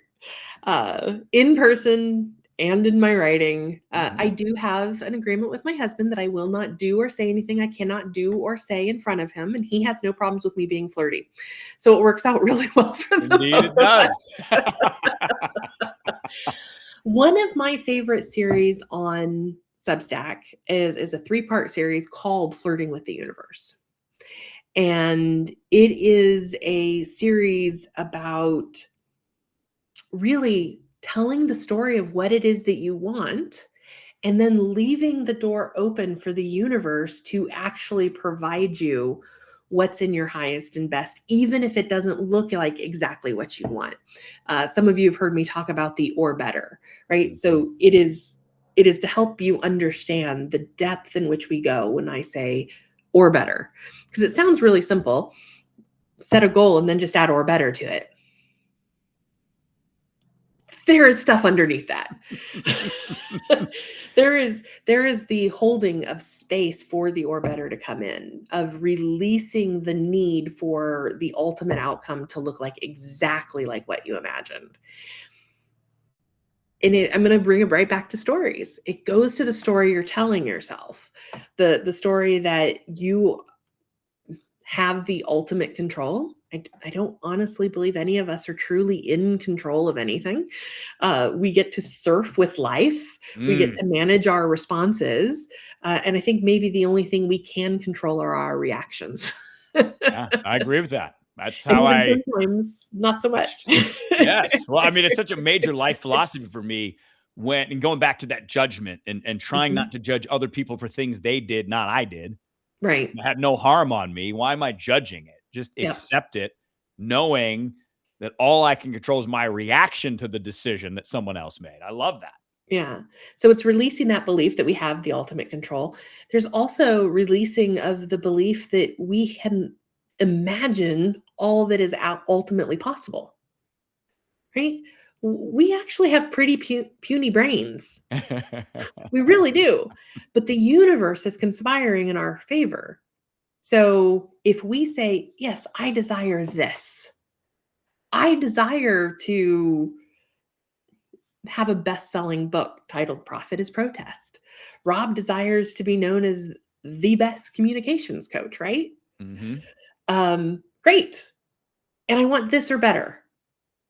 In person and in my writing. I do have an agreement with my husband that I will not do or say anything I cannot do or say in front of him, and he has no problems with me being flirty. So it works out really well for the Indeed, it does. One of my favorite series on Substack is a 3-part series called Flirting with the Universe. And it is a series about really telling the story of what it is that you want and then leaving the door open for the universe to actually provide you what's in your highest and best, even if it doesn't look like exactly what you want. Some of you have heard me talk about the or better, right? So it is to help you understand the depth in which we go when I say or better, because it sounds really simple. Set a goal and then just add or better to it. There is stuff underneath that. There is the holding of space for the or better to come in, of releasing the need for the ultimate outcome to look like exactly like what you imagined. And I'm going to bring it right back to stories. It goes to the story you're telling yourself, the story that you have the ultimate control. I don't honestly believe any of us are truly in control of anything. We get to surf with life. We get to manage our responses. And I think maybe the only thing we can control are our reactions. Yeah, I agree with that. That's how sometimes not so much. Yes. Well, I mean, it's such a major life philosophy for me and going back to that judgment and trying not to judge other people for things they did, not I did. Right. It had no harm on me. Why am I judging it? Just accept it, knowing that all I can control is my reaction to the decision that someone else made. I love that. Yeah. So it's releasing that belief that we have the ultimate control. There's also releasing of the belief that we can imagine all that is ultimately possible. Right? We actually have pretty puny brains. We really do. But the universe is conspiring in our favor. So if we say, yes, I desire this, I desire to have a best-selling book titled Profit is Protest. Rob desires to be known as the best communications coach, right? Mm-hmm. Great. And I want this or better.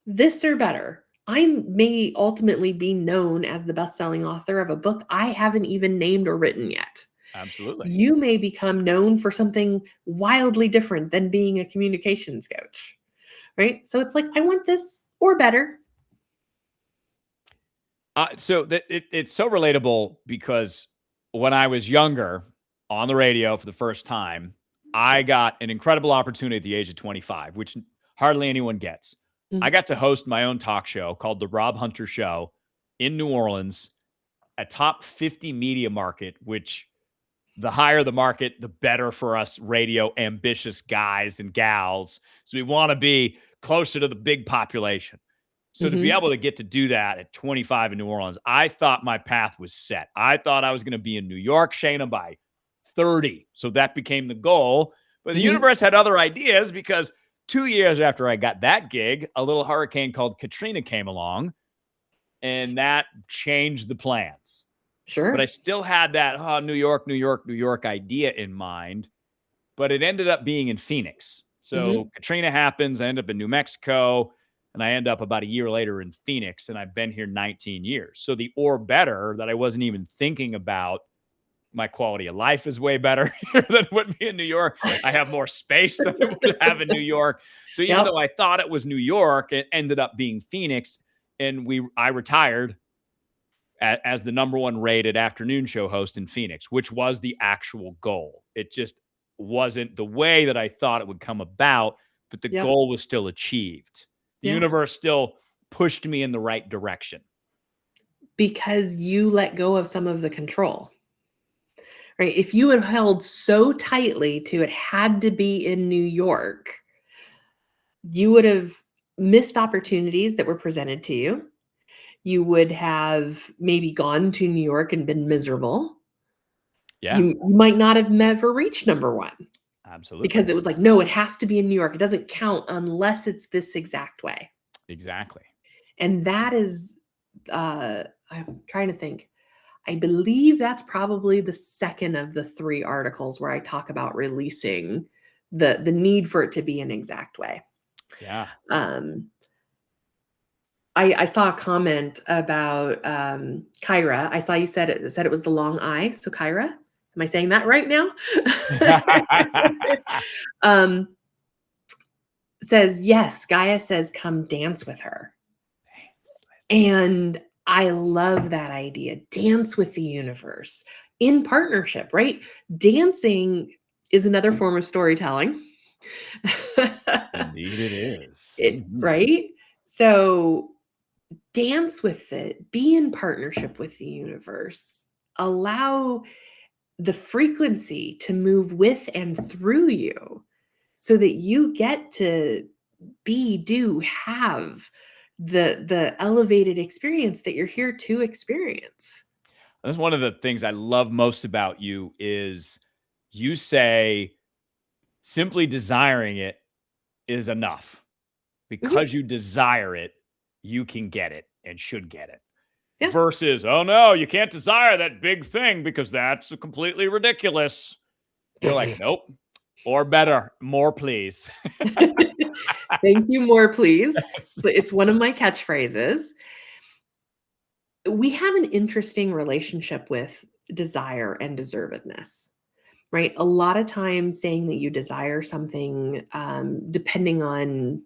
This or better. I may ultimately be known as the best-selling author of a book I haven't even named or written yet. Absolutely. You may become known for something wildly different than being a communications coach, right? So it's like, I want this or better. So it's so relatable because when I was younger on the radio for the first time, I got an incredible opportunity at the age of 25, which hardly anyone gets. I got to host my own talk show called The Rob Hunter Show in New Orleans, a top 50 media market, which the higher the market, the better for us radio ambitious guys and gals. So we want to be closer to the big population. So to be able to get to do that at 25 in New Orleans, I thought my path was set. I thought I was going to be in New York, Shaneh, by 30. So that became the goal. But the universe had other ideas because 2 years after I got that gig, a little hurricane called Katrina came along, and that changed the plans. But I Sure. still had that New York, New York, New York idea in mind. But it ended up being in Phoenix. So Katrina happens. I end up in New Mexico. And I end up about a year later in Phoenix, and I've been here 19 years. So the or better that I wasn't even thinking about, my quality of life is way better here than it would be in New York. I have more space than I would have in New York. So even Yep. though I thought it was New York, it ended up being Phoenix. And I retired as the number one rated afternoon show host in Phoenix, which was the actual goal. It just wasn't the way that I thought it would come about, but the Yep. goal was still achieved. The Yeah. universe still pushed me in the right direction. Because you let go of some of the control, right? If you had held so tightly to it had to be in New York, you would have missed opportunities that were presented to you. You would have maybe gone to New York and been miserable. Yeah, You might not have ever reached number one absolutely. because it was like, no, it has to be in New York. It doesn't count unless it's this exact way. Exactly. And that is, I'm trying to think. I believe that's probably the second of the 3 articles where I talk about releasing the need for it to be an exact way. Yeah. Um, I saw a comment about Kyra. I saw you said it was the long I. So Kyra, am I saying that right now? um, says yes. Gaia says come dance with her, and I love that idea. Dance with the universe in partnership, right? Dancing is another form of storytelling. Indeed, it is. Right? So dance with it, be in partnership with the universe, allow the frequency to move with and through you so that you get to be, do, have the elevated experience that you're here to experience. That's one of the things I love most about you is you say simply desiring it is enough. Mhm. Because you desire it, you can get it and should get it. Yeah. Versus, oh no, you can't desire that big thing because that's completely ridiculous. You're like, nope. Or better, more please. Thank you, more please. So it's one of my catchphrases. We have an interesting relationship with desire and deservedness, right? A lot of times saying that you desire something, depending on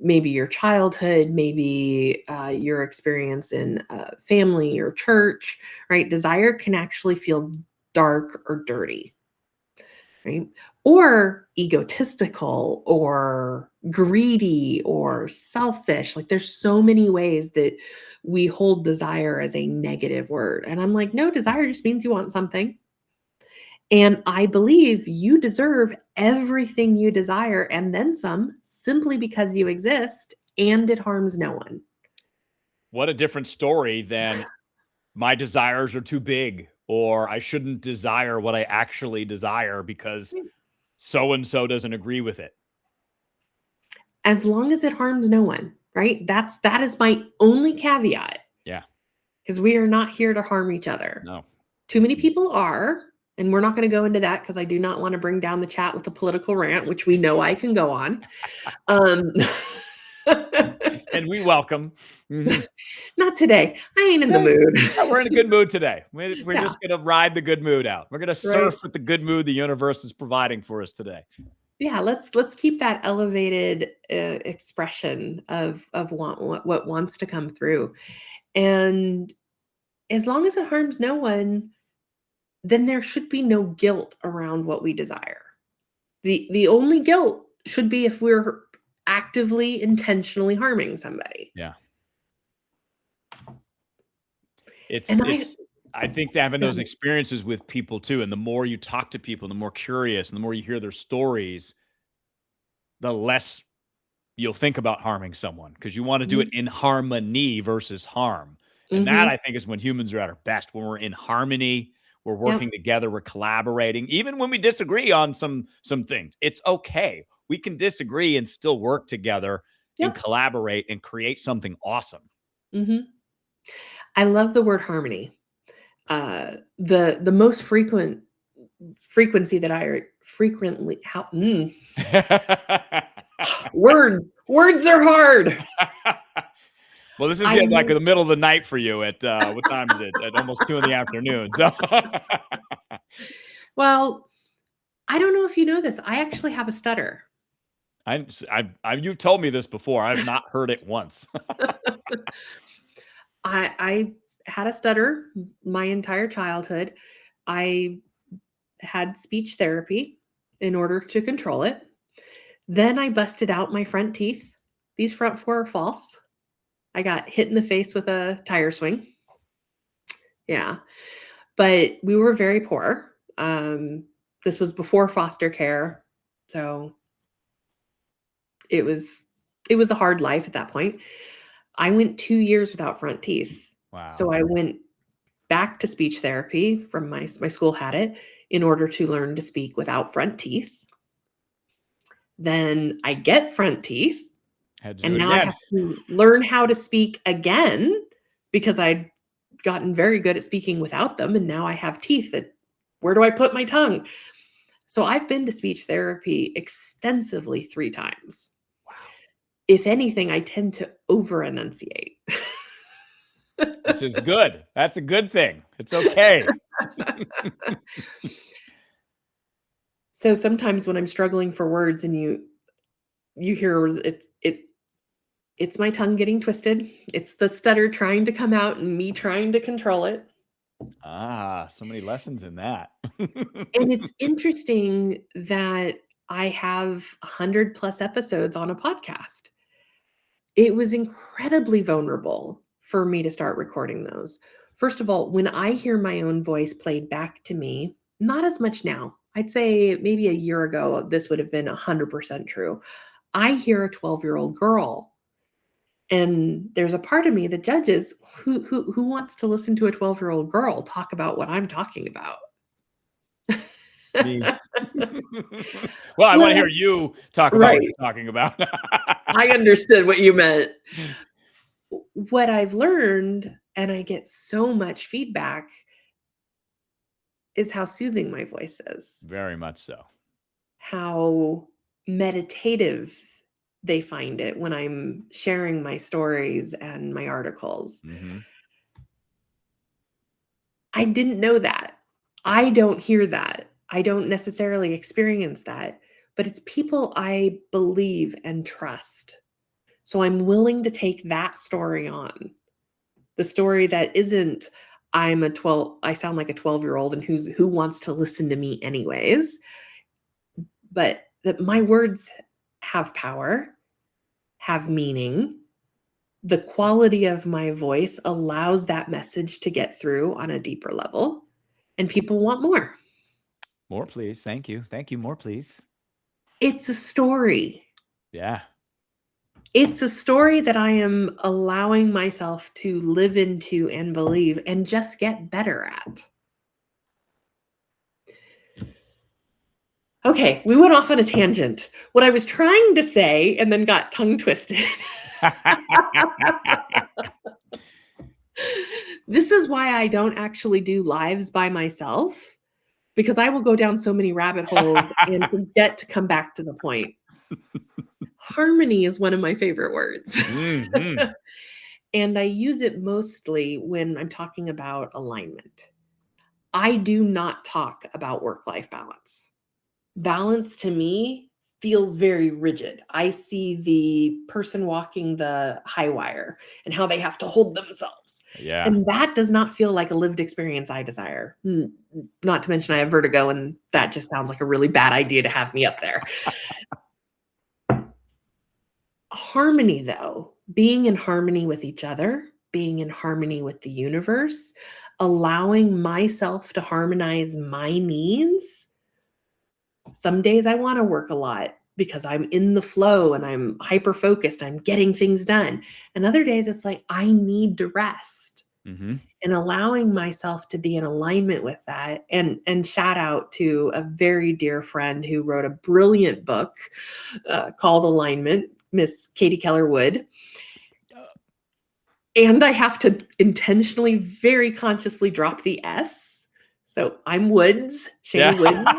maybe your childhood, maybe your experience in family or church, right? Desire can actually feel dark or dirty, right? Or egotistical or greedy or selfish. Like there's so many ways that we hold desire as a negative word. And I'm like, no, desire just means you want something. And I believe you deserve everything you desire and then some simply because you exist and it harms no one. What a different story than my desires are too big or I shouldn't desire what I actually desire because so and so doesn't agree with it. as long as it harms no one, right? That is my only caveat. Yeah. Because we are not here to harm each other. No. Too many people are, and we're not going to go into that because I do not want to bring down the chat with a political rant, which we know I can go on. And we welcome. Not today. I ain't in the mood. We're in a good mood today. We're Yeah. just going to ride the good mood out. We're going to surf Right. with the good mood the universe is providing for us today. Yeah, let's keep that elevated expression of what wants to come through. And as long as it harms no one, then there should be no guilt around what we desire. The only guilt should be if we're actively, intentionally harming somebody. Yeah. I think that having those experiences with people too, and the more you talk to people, the more curious, and the more you hear their stories, the less you'll think about harming someone, because you want to do it in harmony versus harm. And that, I think, is when humans are at our best, when we're in harmony, we're working together, we're collaborating, even when we disagree on some things. It's okay. We can disagree and still work together and collaborate and create something awesome. I love the word harmony. The most frequency that I frequently words are hard. Well, this is like the middle of the night for you at what time is it? At almost 2 PM. So well, I don't know if you know this. I actually have a stutter. You've told me this before. I've not heard it once. I had a stutter my entire childhood. I had speech therapy in order to control it. Then I busted out my front teeth. These front 4 are false. I got hit in the face with a tire swing. Yeah. But we were very poor. This was before foster care. So it was a hard life at that point. I went 2 years without front teeth. Wow. So I went back to speech therapy from my school had it in order to learn to speak without front teeth. Then I get front teeth. And now I have to learn how to speak again because I'd gotten very good at speaking without them. And now I have teeth where do I put my tongue? So I've been to speech therapy extensively 3 times. Wow. If anything, I tend to over enunciate. Which is good. That's a good thing. It's okay. So sometimes when I'm struggling for words and you hear it's my tongue getting twisted. It's the stutter trying to come out and me trying to control it. So many lessons in that. And it's interesting that I have 100+ episodes on a podcast. It was incredibly vulnerable for me to start recording those. First of all, when I hear my own voice played back to me, not as much now. I'd say maybe a year ago, this would have been 100% true. I hear a 12-year-old girl. And there's a part of me that judges who wants to listen to a 12-year-old girl talk about what I'm talking about. Well, I want to hear you talk about what you're talking about. I understood what you meant. What I've learned, and I get so much feedback, is how soothing my voice is. Very much so. How meditative they find it when I'm sharing my stories and my articles. I didn't know that. I don't hear that. I don't necessarily experience that, but it's people I believe and trust. So I'm willing to take that story on. The story that isn't, I sound like a 12-year-old and who wants to listen to me anyways, but that my words have power, have meaning. The quality of my voice allows that message to get through on a deeper level, and people want more. More, please. Thank you. Thank you. More, please. It's a story. Yeah. It's a story that I am allowing myself to live into and believe and just get better at. Okay, we went off on a tangent. What I was trying to say and then got tongue twisted. This is why I don't actually do lives by myself, because I will go down so many rabbit holes and forget to come back to the point. Harmony is one of my favorite words. Mhm. And I use it mostly when I'm talking about alignment. I do not talk about work-life balance. Balance to me feels very rigid. I see the person walking the high wire and how they have to hold themselves. Yeah. And that does not feel like a lived experience I desire. Not to mention I have vertigo, and that just sounds like a really bad idea to have me up there. Harmony, though, being in harmony with each other, being in harmony with the universe, allowing myself to harmonize my needs. Some days I want to work a lot because I'm in the flow and I'm hyper focused, I'm getting things done. And other days it's like, I need to rest. Mhm. And allowing myself to be in alignment with that. And shout out to a very dear friend who wrote a brilliant book called Alignment, Miss Katie Keller Wood. And I have to intentionally, very consciously drop the S. So I'm Woods, Shaneh Woods.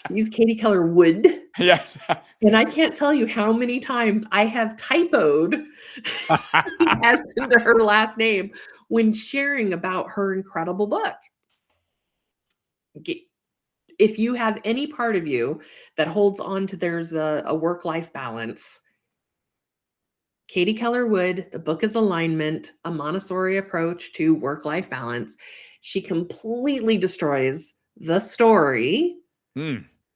She's Katie Keller Wood. Yes. And I can't tell you how many times I have typoed the S into her last name when sharing about her incredible book. If you have any part of you that holds on to there's a work-life balance, Katie Keller Wood, the book is Alignment, a Montessori approach to work-life balance. She completely destroys the story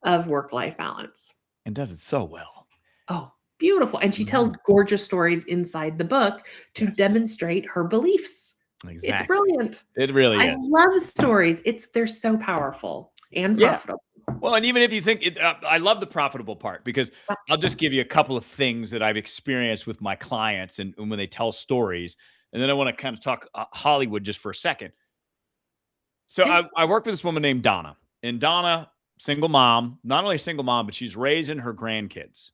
of work-life balance. And does it so well. Oh, beautiful. And she tells gorgeous stories inside the book to demonstrate her beliefs. Exactly. It's brilliant. It really I is. love stories. They're so powerful and profitable. Well, and even if you think I love the profitable part, because I'll just give you a couple of things that I've experienced with my clients and when they tell stories. And then I want to kind of talk Hollywood just for a second. So I work with this woman named Donna, and Donna, single mom, not only a single mom, but she's raising her grandkids.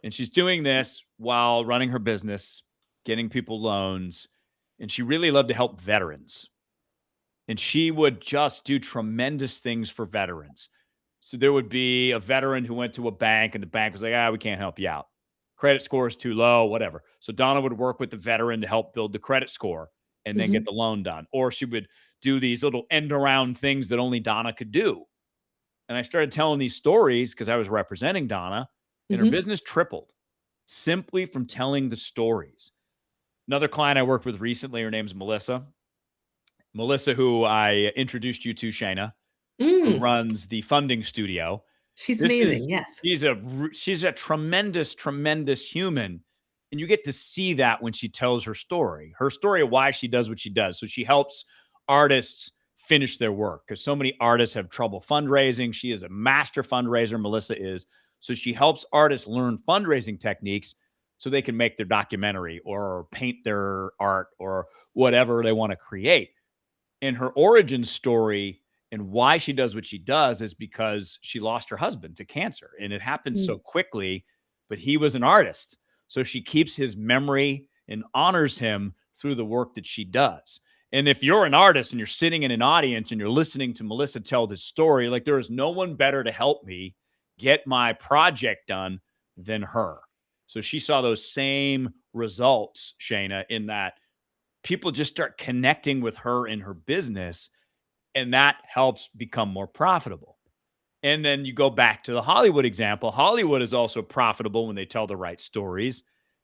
And she's doing this while running her business, getting people loans. And she really loved to help veterans. And she would just do tremendous things for veterans. So there would be a veteran who went to a bank and the bank was like, we can't help you out. Credit score is too low, whatever. So Donna would work with the veteran to help build the credit score and then get the loan done. Or she would do these little end around things that only Donna could do. And I started telling these stories because I was representing Donna, and her business tripled simply from telling the stories. Another client I worked with recently, her name's Melissa. Melissa, who I introduced you to, Shaneh, who runs the funding studio. She's amazing. Yes. She's a tremendous, tremendous human. And you get to see that when she tells her story of why she does what she does. So she helps artists finish their work because so many artists have trouble fundraising. She is a master fundraiser, Melissa is. So she helps artists learn fundraising techniques so they can make their documentary or paint their art or whatever they want to create. And her origin story and why she does what she does is because she lost her husband to cancer. And it happened so quickly, but he was an artist. So she keeps his memory and honors him through the work that she does. And if you're an artist and you're sitting in an audience and you're listening to Melissa tell this story, like there is no one better to help me get my project done than her. So she saw those same results, Shaneh, in that people just start connecting with her in her business, and that helps become more profitable. And then you go back to the Hollywood example. Hollywood is also profitable when they tell the right stories.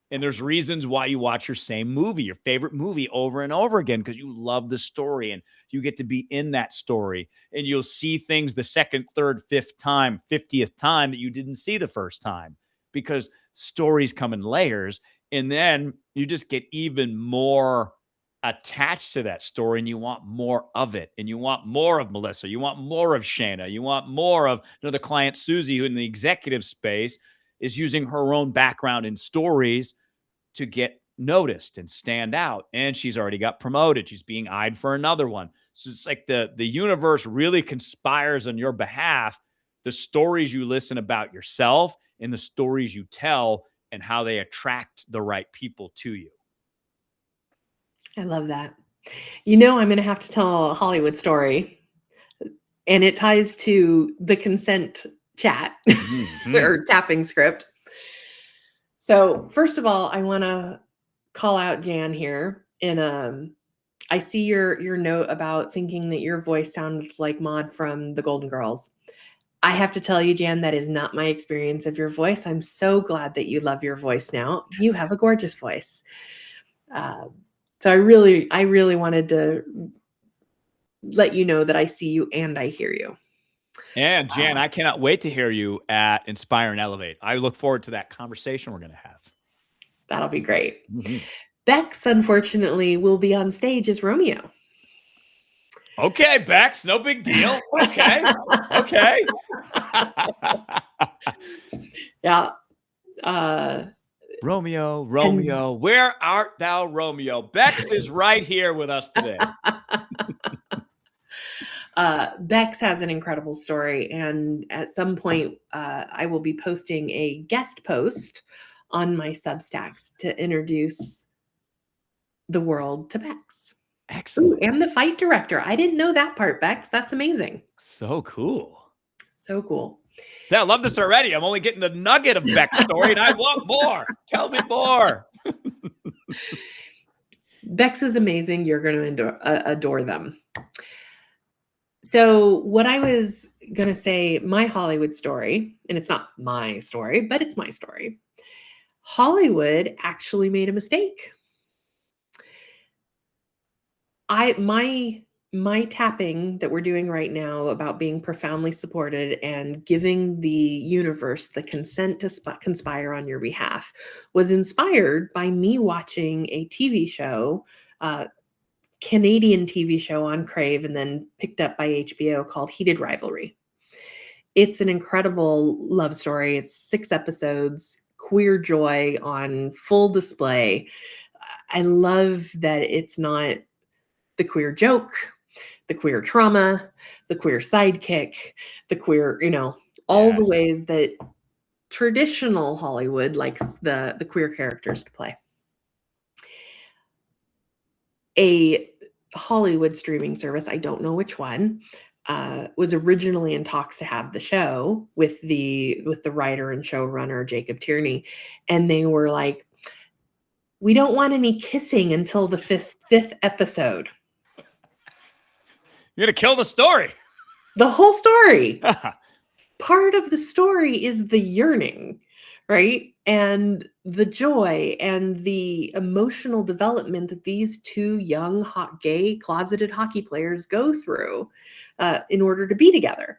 And there's reasons why you watch your same movie, your favorite movie over and over again, because you love the story and you get to be in that story. And you'll see things the second, third, fifth time, 50th time that you didn't see the first time because stories come in layers. And then you just get even more attached to that story and you want more of it. And you want more of Melissa. You want more of Shaneh. You want more of another client, Susie, who in the executive space is using her own background in stories to get noticed and stand out. And she's already got promoted. She's being eyed for another one. So it's like the universe really conspires on your behalf. The stories you listen about yourself and the stories you tell and how they attract the right people to you. I love that. I'm going to have to tell a Hollywood story, and it ties to the consent chat or tapping script. So first of all, I want to call out Jan here. And I see your note about thinking that your voice sounds like Maude from the Golden Girls. I have to tell you, Jan, that is not my experience of your voice. I'm so glad that you love your voice now. Yes. You have a gorgeous voice. So I really wanted to let you know that I see you and I hear you. And Jan, I cannot wait to hear you at Inspire and Elevate. I look forward to that conversation we're going to have. That'll be great. Bex, unfortunately, will be on stage as Romeo. Okay, Bex, no big deal. Okay. Yeah. Romeo, where art thou, Romeo? Bex is right here with us today. Bex has an incredible story, and at some point, I will be posting a guest post on my Substacks to introduce the world to Bex. Excellent. Ooh, and the fight director. I didn't know that part, Bex. That's amazing. So cool. So cool. Yeah, I love this already. I'm only getting the nugget of Beck's story, and I want more. Tell me more. Bex is amazing. You're going to adore them. So what I was going to say, my Hollywood story, and it's not my story, but it's my story. Hollywood actually made a mistake. My tapping that we're doing right now about being profoundly supported and giving the universe the consent to conspire on your behalf was inspired by me watching a TV show, Canadian TV show on Crave and then picked up by HBO called Heated Rivalry. It's an incredible love story. It's 6 episodes, queer joy on full display. I love that it's not the queer joke, the queer trauma, the queer sidekick, the queer, all the ways that traditional Hollywood likes the queer characters to play. A Hollywood streaming service, I don't know which one, was originally in talks to have the show with the writer and showrunner Jacob Tierney, and they were like, we don't want any kissing until the fifth episode. You're going to kill the story. The whole story. Part of the story is the yearning, right? And the joy and the emotional development that these 2 young, gay, closeted hockey players go through in order to be together.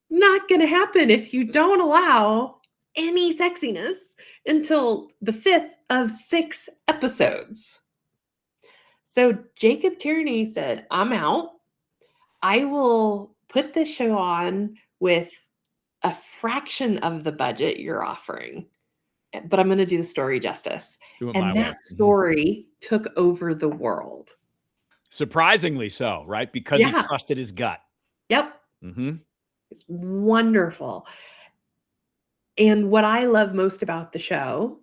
Not going to happen if you don't allow any sexiness until the 5th of 6 episodes. So Jacob Tierney said, I'm out. I will put this show on with a fraction of the budget you're offering, but I'm going to do the story justice. And that story took over the world. Surprisingly so, right? Because he trusted his gut. Yep. It's wonderful. And what I love most about the show,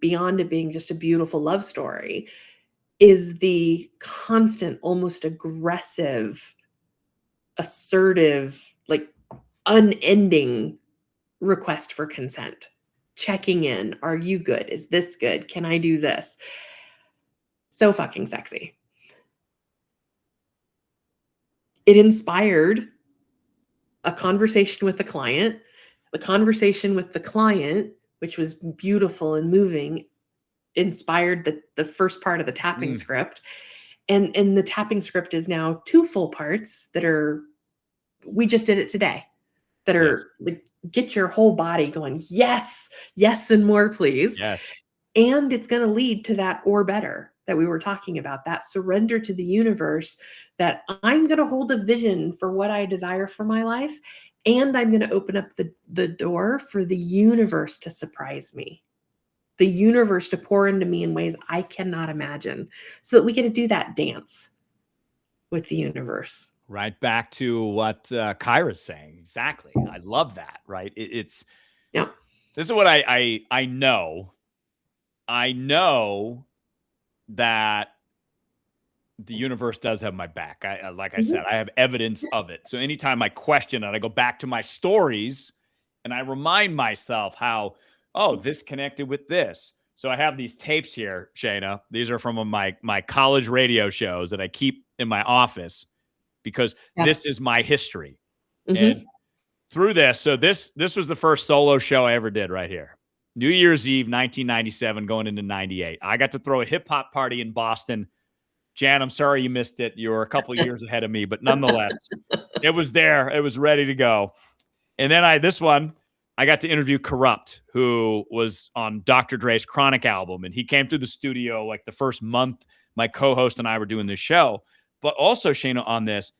beyond it being just a beautiful love story, is the constant, almost aggressive, assertive, unending request for consent. Checking in. Are you good? Is this good? Can I do this? So fucking sexy. It inspired a conversation with the client. The conversation with the client, which was beautiful and moving, inspired the first part of the tapping script. And the tapping script is now 2 full parts that are, we just did it today, that are get your whole body going, yes, and more, please. Yes. And it's going to lead to that or better that we were talking about, that surrender to the universe, that I'm going to hold a vision for what I desire for my life. And I'm going to open up the door for the universe to surprise me. the universe to pour into me in ways I cannot imagine, so that we get to do that dance with the universe. Right back to what Kyra's saying. Exactly. I love that. Right. It's Yeah. this is what I know. I know that the universe does have my back. Like I said, I have evidence of it. So anytime I question it, I go back to my stories and I remind myself how, oh, this connected with this. So I have these tapes here, Shaneh. These are from my college radio shows that I keep in my office because this is my history. And through this, so this was the first solo show I ever did right here. New Year's Eve, 1997, going into 98. I got to throw a hip hop party in Boston. Jan, I'm sorry you missed it. You were a couple of years ahead of me, but nonetheless, it was there. It was ready to go. And then I got to interview Corrupt, who was on Dr. Dre's Chronic album. And he came through the studio like the first month my co-host and I were doing this show. But also, Shaneh, on this,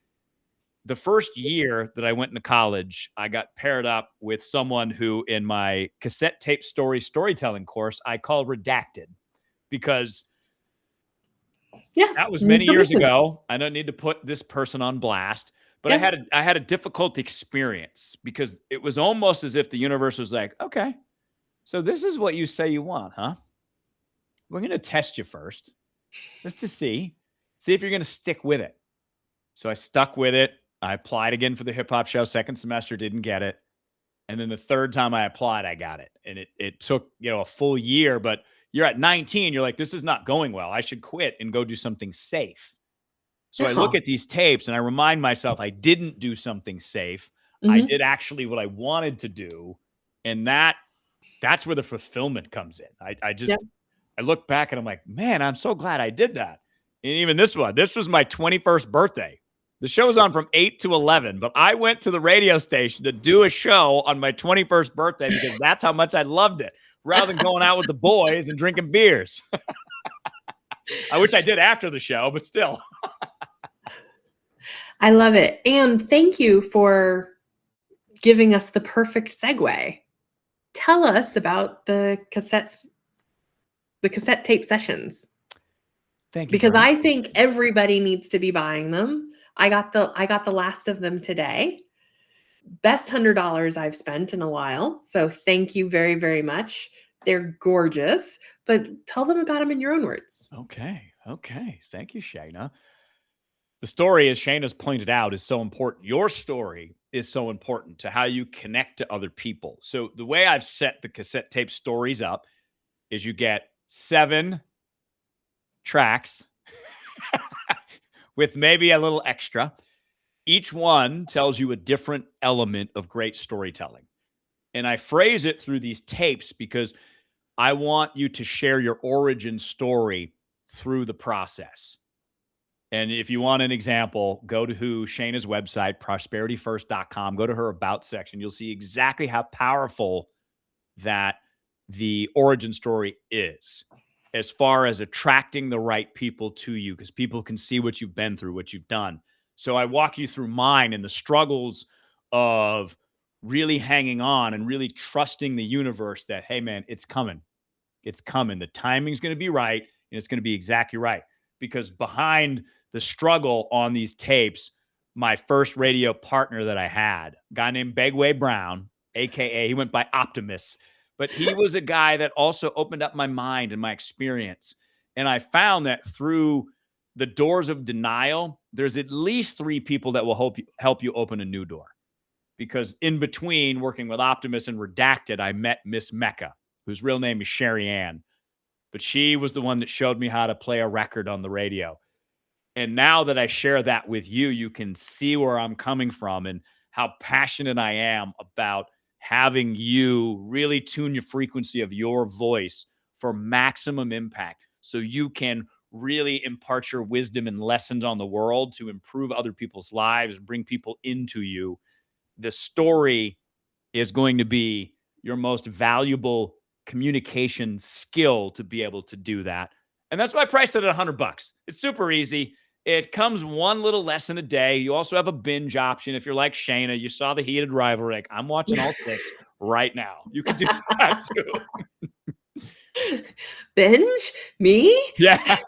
the first year that I went into college, I got paired up with someone who in my cassette tape storytelling course, I call Redacted, because that was many years ago. I don't need to put this person on blast, but I had a difficult experience because it was almost as if the universe was like, okay, so this is what you say you want, huh? We're going to test you first just to see if you're going to stick with it. So I stuck with it. I applied again for the hip hop show. Second semester, didn't get it. And then the third time I applied, I got it. And it took, a full year, but you're at 19. You're like, this is not going well. I should quit and go do something safe. So I look at these tapes and I remind myself I didn't do something safe. I did actually what I wanted to do. And that's where the fulfillment comes in. I look back and I'm like, man, I'm so glad I did that. And even this was my 21st birthday. The show's on from 8 to 11, but I went to the radio station to do a show on my 21st birthday because that's how much I loved it, rather than going out with the boys and drinking beers. I wish I did after the show, but still. I love it. And thank you for giving us the perfect segue. Tell us about the cassette tape sessions. Thank you. Because I think everybody needs to be buying them. I got the last of them today. Best $100 I've spent in a while. So thank you very, very much. They're gorgeous, but tell them about them in your own words. Okay. Thank you, Shaneh. The story, as Shana's pointed out, is so important. Your story is so important to how you connect to other people. So the way I've set the cassette tape stories up is you get 7 tracks with maybe a little extra. Each one tells you a different element of great storytelling. And I phrase it through these tapes because I want you to share your origin story through the process. And if you want an example, go to Shaneh's website, prosperityfirst.com. Go to her About section. You'll see exactly how powerful that the origin story is, as far as attracting the right people to you, because people can see what you've been through, what you've done. So I walk you through mine and the struggles of really hanging on and really trusting the universe that, hey, man, it's coming. It's coming. The timing's going to be right, and it's going to be exactly right. Because behind the struggle on these tapes, my first radio partner that I had, a guy named Begway Brown, a.k.a. he went by Optimus, but he was a guy that also opened up my mind and my experience. And I found that through the doors of denial, there's at least 3 people that will help you open a new door. Because in between working with Optimus and Redacted, I met Miss Mecca, whose real name is Sherry Ann. But she was the one that showed me how to play a record on the radio. And now that I share that with you, you can see where I'm coming from and how passionate I am about having you really tune your frequency of your voice for maximum impact so you can really impart your wisdom and lessons on the world to improve other people's lives and bring people into you. The story is going to be your most valuable communication skill to be able to do that. And that's why I priced it at $100. It's super easy. It comes one little lesson a day. You also have a binge option. If you're like Shaneh, you saw the Heated Rivalry. Like, I'm watching all 6 right now. You can do that too. Binge? Me? Yeah.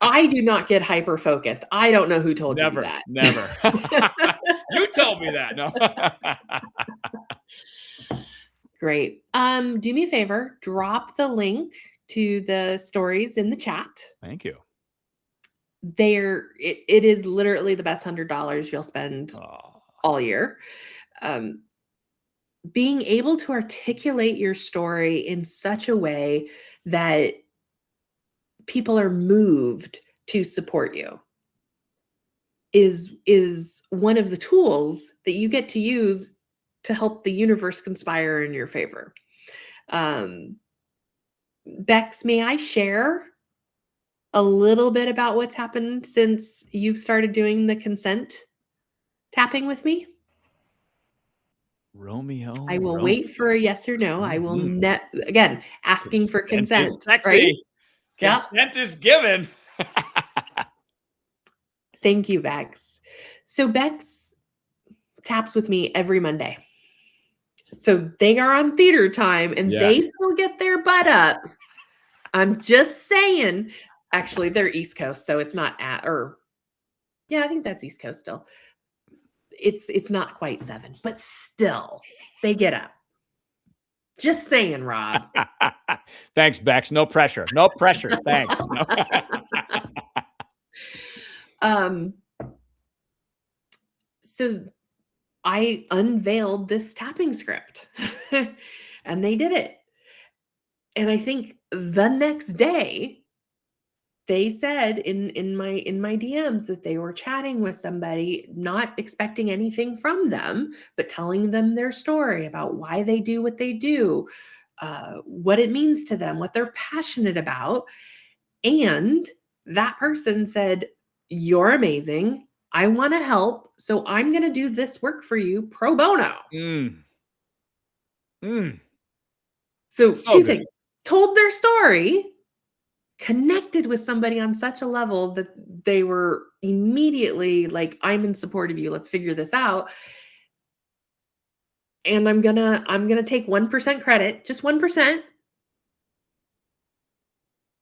I do not get hyper focused. I don't know who told you Never, that. never. You told me that. No. Great. Do me a favor, drop the link to the stories in the chat. Thank you. It is literally the best $100 you'll spend all year. Being able to articulate your story in such a way that people are moved to support you is one of the tools that you get to use to help the universe conspire in your favor. Bex, may I share a little bit about what's happened since you've started doing the consent tapping with me? Romeo. I will wait for a yes or no. I will again, asking for consent, is sexy. right? Yep. Consent is given. Thank you, Bex. So Bex taps with me every Monday. So they are on theater time and they still get their butt up. I'm just saying. Actually, they're East Coast, so it's not I think that's East Coast still. It's not quite 7, but still, they get up. Just saying, Rob. Thanks, Bex. No pressure. No pressure. Thanks. So I unveiled this tapping script and they did it. And I think the next day they said in my DMs that they were chatting with somebody, not expecting anything from them, but telling them their story about why they do what they do, what it means to them, what they're passionate about. And that person said, "You're amazing. I want to help. So I'm going to do this work for you pro bono." So two things. Told their story, connected with somebody on such a level that they were immediately like, "I'm in support of you. Let's figure this out." And I'm gonna take 1% credit, just 1%,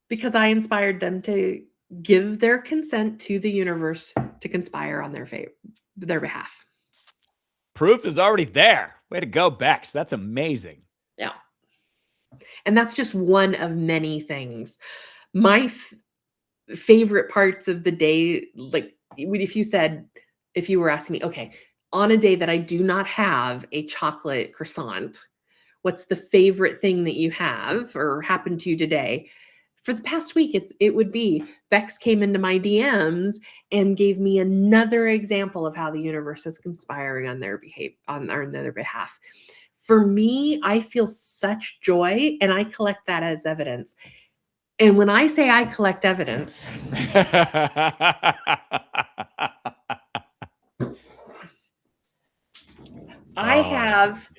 because I inspired them to give their consent to the universe to conspire on their behalf. Proof is already there. Way to go, Bex. That's amazing. Yeah. And that's just one of many things. My favorite parts of the day, like if you were asking me, okay, on a day that I do not have a chocolate croissant, what's the favorite thing that you have or happened to you today? For the past week, it would be Bex came into my DMs and gave me another example of how the universe is conspiring on their behalf. For me, I feel such joy and I collect that as evidence. And when I say I collect evidence, I have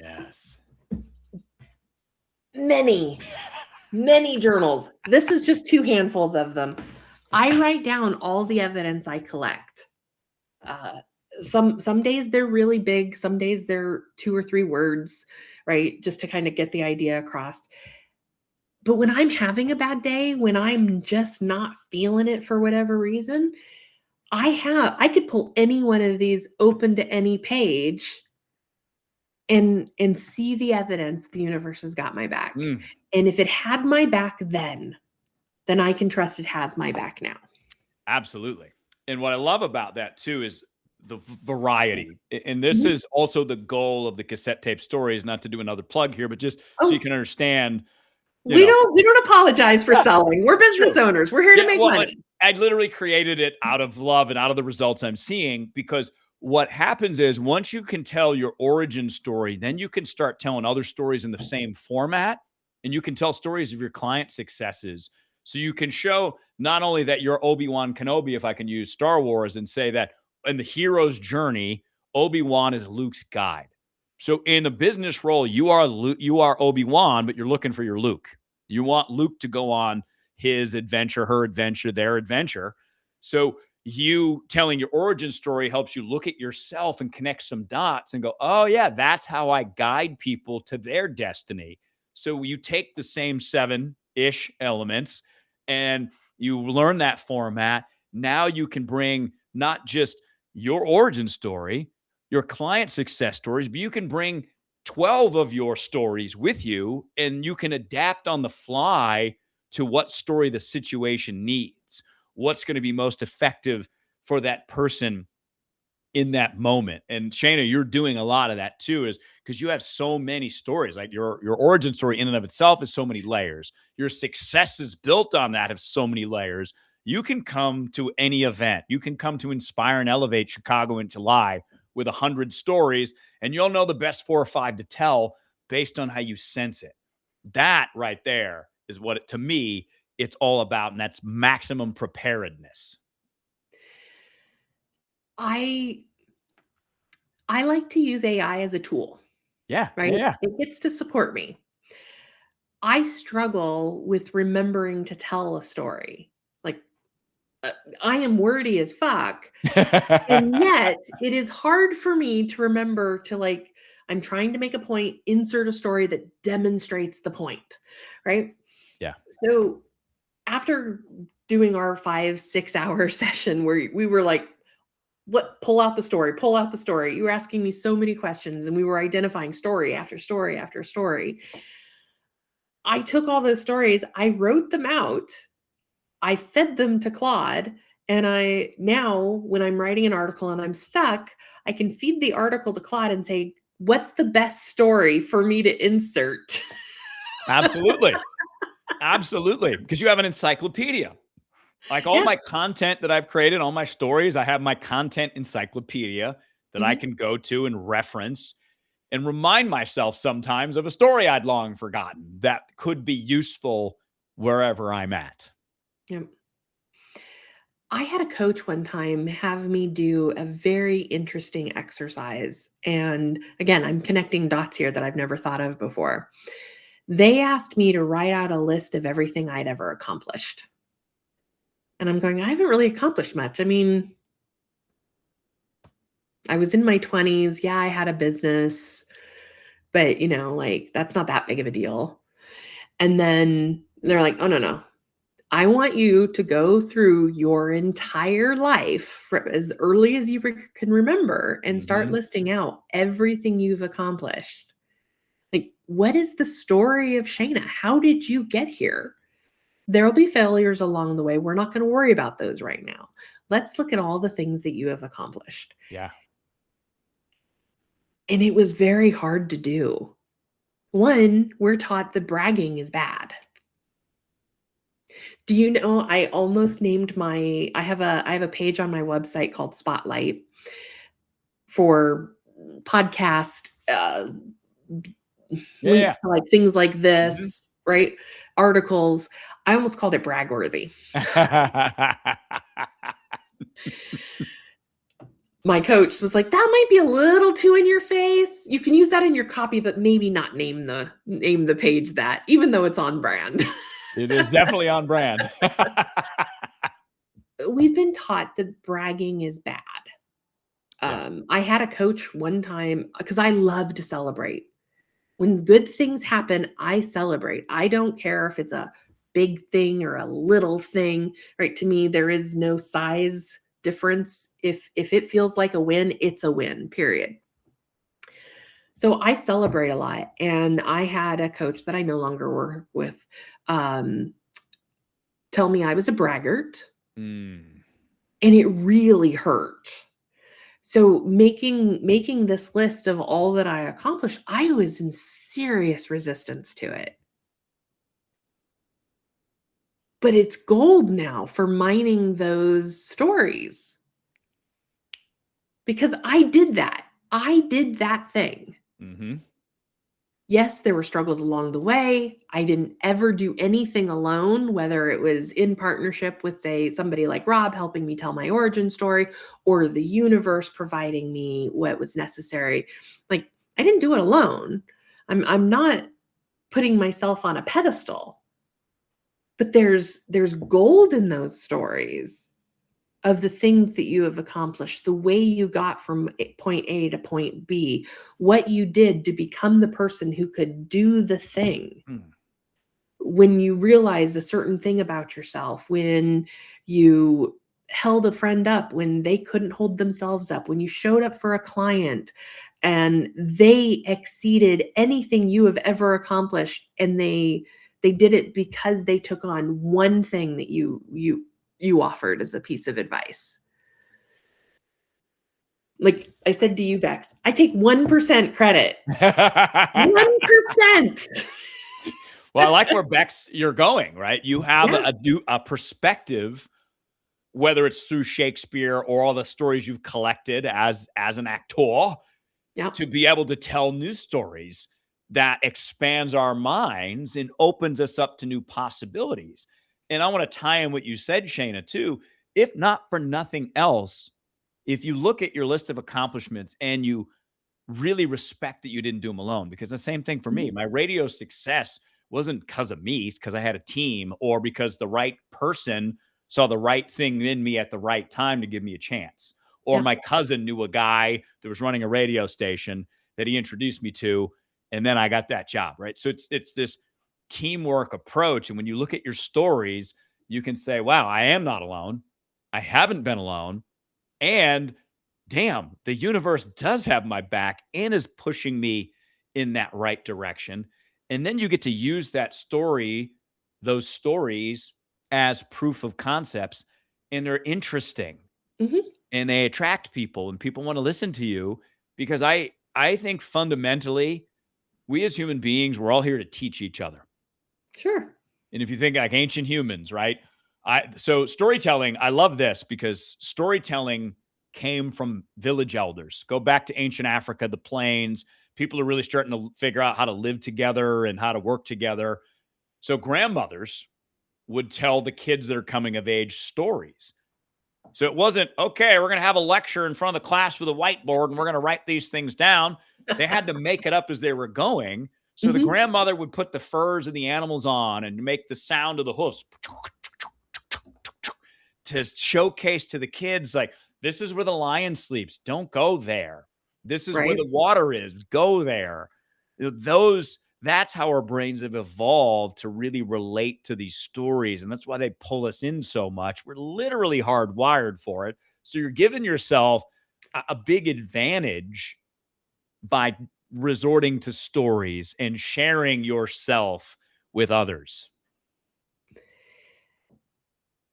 many journals. This is just 2 handfuls of them. I write down all the evidence I collect. Some days they're really big, some days they're 2 or 3 words, right? Just to kind of get the idea across. But when I'm having a bad day, when I'm just not feeling it for whatever reason, I could pull any one of these open to any page and see the evidence the universe has got my back. And if it had my back then I can trust it has my back now. Absolutely. And what I love about that too is the variety. And this is also the goal of the cassette tape stories, not to do another plug here, but just so you can understand. We don't apologize for selling. We're business owners. We're here to make money. I literally created it out of love and out of the results I'm seeing, because what happens is once you can tell your origin story, then you can start telling other stories in the same format, and you can tell stories of your client successes. So you can show not only that you're Obi-Wan Kenobi, if I can use Star Wars, and say that in the hero's journey, Obi-Wan is Luke's guide. So in the business role, you are Obi-Wan, but you're looking for your Luke. You want Luke to go on his adventure, her adventure, their adventure. So you telling your origin story helps you look at yourself and connect some dots and go, oh yeah, that's how I guide people to their destiny. So you take the same 7-ish elements and you learn that format. Now you can bring not just your origin story, your client success stories, but you can bring 12 of your stories with you, and you can adapt on the fly to what story the situation needs, what's going to be most effective for that person in that moment. And Shaneh, you're doing a lot of that too, is because you have so many stories. Like your origin story in and of itself has so many layers. Your successes built on that have so many layers. You can come to any event. You can come to Inspire and Elevate Chicago in July with 100 stories, and you'll know the best 4 or 5 to tell based on how you sense it. That right there is what, to me, it's all about, and that's maximum preparedness. I like to use AI as a tool, Yeah. right? Yeah. It gets to support me. I struggle with remembering to tell a story. Like, I am wordy as fuck. And yet it is hard for me to remember to, like, I'm trying to make a point, insert a story that demonstrates the point, right? Yeah. So after doing our 5-6 hour session where we were like, pull out the story, pull out the story. You were asking me so many questions and we were identifying story after story after story. I took all those stories, I wrote them out, I fed them to Claude, and now when I'm writing an article and I'm stuck, I can feed the article to Claude and say, what's the best story for me to insert? Absolutely. Absolutely. Because you have an encyclopedia. Like all Yeah. my content that I've created, all my stories, I have my content encyclopedia that I can go to and reference and remind myself sometimes of a story I'd long forgotten that could be useful wherever I'm at. Yep. I had a coach one time have me do a very interesting exercise. And again, I'm connecting dots here that I've never thought of before. They asked me to write out a list of everything I'd ever accomplished. And I'm going, I haven't really accomplished much. I mean, I was in my 20s. Yeah, I had a business, but like, that's not that big of a deal. And then they're like, oh, no. I want you to go through your entire life as early as you can remember and start listing out everything you've accomplished. Like, what is the story of Shaneh? How did you get here? There'll be failures along the way. We're not going to worry about those right now. Let's look at all the things that you have accomplished. Yeah. And it was very hard to do. One, we're taught that bragging is bad. Do you know, I almost named I have a page on my website called Spotlight for podcast links to like things like this, right? Articles. I almost called it bragworthy. My coach was like, that might be a little too in your face. You can use that in your copy, but maybe not name the page that, even though it's on brand. It is definitely on brand. We've been taught that bragging is bad. I had a coach one time because I love to celebrate. When good things happen, I celebrate. I don't care if it's a big thing or a little thing, right? To me, there is no size difference. If it feels like a win, it's a win, period. So I celebrate a lot. And I had a coach that I no longer work with tell me I was a braggart. And it really hurt. So making this list of all that I accomplished, I was in serious resistance to it. But it's gold now for mining those stories. Because I did that. I did that thing. Yes, there were struggles along the way. I didn't ever do anything alone, whether it was in partnership with, say, somebody like Rob helping me tell my origin story, or the universe providing me what was necessary. Like, I didn't do it alone. I'm not putting myself on a pedestal, but there's gold in those stories. of the things that you have accomplished, the way you got from point A to point B, what you did to become the person who could do the thing. When you realize a certain thing about yourself, when you held a friend up when they couldn't hold themselves up, when you showed up for a client and they exceeded anything you have ever accomplished, and they did it because they took on one thing that you offered as a piece of advice. Like I said to you, Bex, I take 1% credit. 1%. Well, I like where Bex you're going, right? You have Yeah. a perspective, whether it's through Shakespeare or all the stories you've collected as an actor, Yep. to be able to tell new stories that expands our minds and opens us up to new possibilities. And I want to tie in what you said, Shaneh, too. If not for nothing else, if you look at your list of accomplishments and you really respect that you didn't do them alone, because the same thing for me, my radio success wasn't because of me, it's because I had a team, or because the right person saw the right thing in me at the right time to give me a chance. Or Yeah. my cousin knew a guy that was running a radio station that he introduced me to, and then I got that job, right? So it's this teamwork approach. And when you look at your stories, you can say, wow, I am not alone. I haven't been alone. And damn, the universe does have my back and is pushing me in that right direction. And then you get to use that story, those stories, as proof of concepts, and they're interesting and they attract people, and people want to listen to you, because I think fundamentally we as human beings, we're all here to teach each other. Sure. And if you think like ancient humans, right? So storytelling, I love this because storytelling came from village elders. Go back to ancient Africa, the plains. People are really starting to figure out how to live together and how to work together. So grandmothers would tell the kids that are coming of age stories. So it wasn't, okay, we're going to have a lecture in front of the class with a whiteboard and we're going to write these things down. They had to make it up as they were going. So the grandmother would put the furs of the animals on and make the sound of the hoofs to showcase to the kids, like, this is where the lion sleeps. Don't go there. This is where the water is. Go there. That's how our brains have evolved to really relate to these stories. And that's why they pull us in so much. We're literally hardwired for it. So you're giving yourself a big advantage by resorting to stories and sharing yourself with others.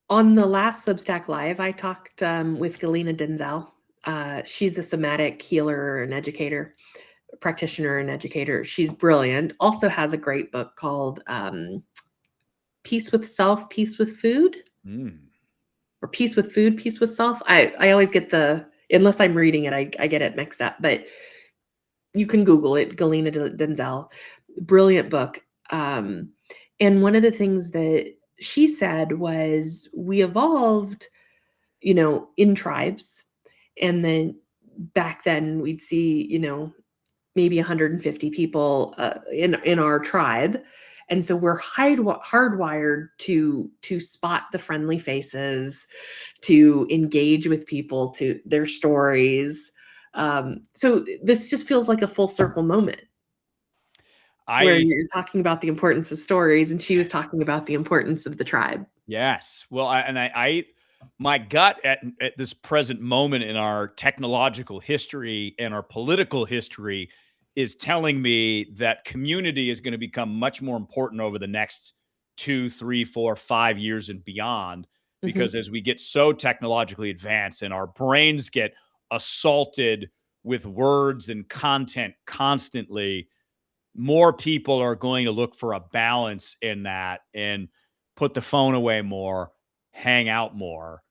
On the last Substack Live, I talked with Galina Denzel. She's a somatic healer and educator, practitioner and educator. She's brilliant. Also has a great book called Peace with Self, Peace with Food. Or Peace with Food, Peace with Self. I always get unless I'm reading it, I get it mixed up. But you can Google it, Galina Denzel. Brilliant book. And one of the things that she said was, we evolved, in tribes. And then back then we'd see, maybe 150 people in our tribe. And so we're hardwired to spot the friendly faces, to engage with people, to their stories. So this just feels like a full circle moment. Where you're talking about the importance of stories, and she was talking about the importance of the tribe. Yes. Well, my gut at this present moment in our technological history and our political history is telling me that community is going to become much more important over the next 2, 3, 4, 5 years and beyond. Because as we get so technologically advanced and our brains get assaulted with words and content constantly, more people are going to look for a balance in that and put the phone away more, hang out more,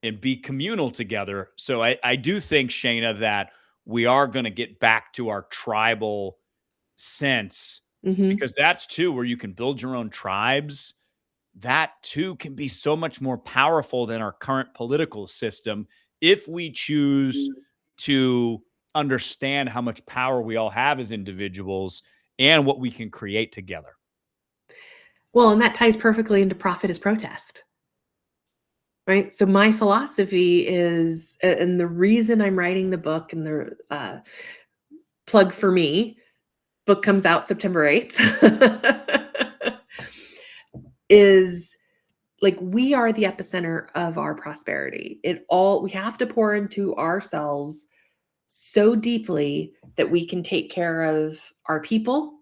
and be communal together. So I do think, Shaneh, that we are going to get back to our tribal sense, because that's too where you can build your own tribes. That too can be so much more powerful than our current political system if we choose to understand how much power we all have as individuals and what we can create together. Well, and that ties perfectly into profit as protest. right? So my philosophy is, and the reason I'm writing the book, and the plug for me, book comes out September 8th, is like, we are the epicenter of our prosperity. We have to pour into ourselves so deeply that we can take care of our people,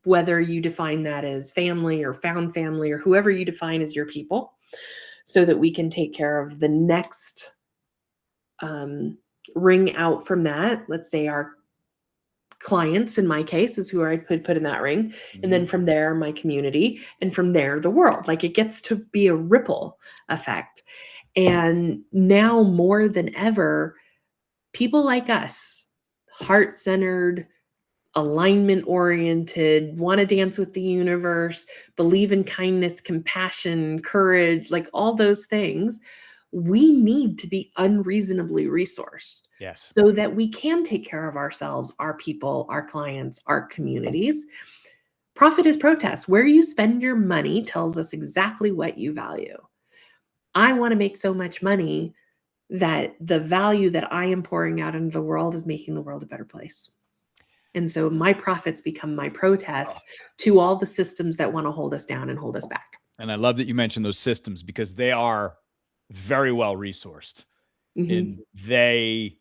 whether you define that as family or found family or whoever you define as your people, so that we can take care of the next ring out from that. Let's say our clients, in my case, is who I put in that ring. And then from there, my community, and from there, the world. Like, it gets to be a ripple effect. And now more than ever, people like us, heart-centered, alignment-oriented, want to dance with the universe, believe in kindness, compassion, courage, like all those things, we need to be unreasonably resourced. Yes. So that we can take care of ourselves, our people, our clients, our communities. Profit is protest. Where you spend your money tells us exactly what you value. I want to make so much money that the value that I am pouring out into the world is making the world a better place. And so my profits become my protest to all the systems that want to hold us down and hold us back. And I love that you mentioned those systems, because they are very well resourced. And they,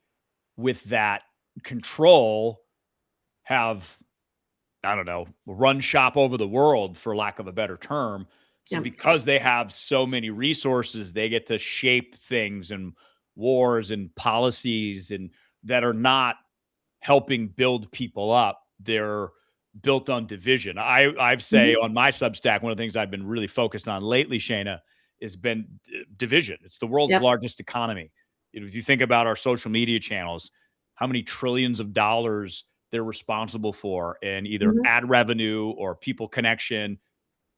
with that control, have, I don't know, run shop over the world, for lack of a better term. So because they have so many resources, they get to shape things and wars and policies, and that are not helping build people up. They're built on division. I've say on my Substack, one of the things I've been really focused on lately, Shaneh, has been division. It's the world's largest economy. If you think about our social media channels, how many trillions of dollars they're responsible for in either ad revenue or people connection,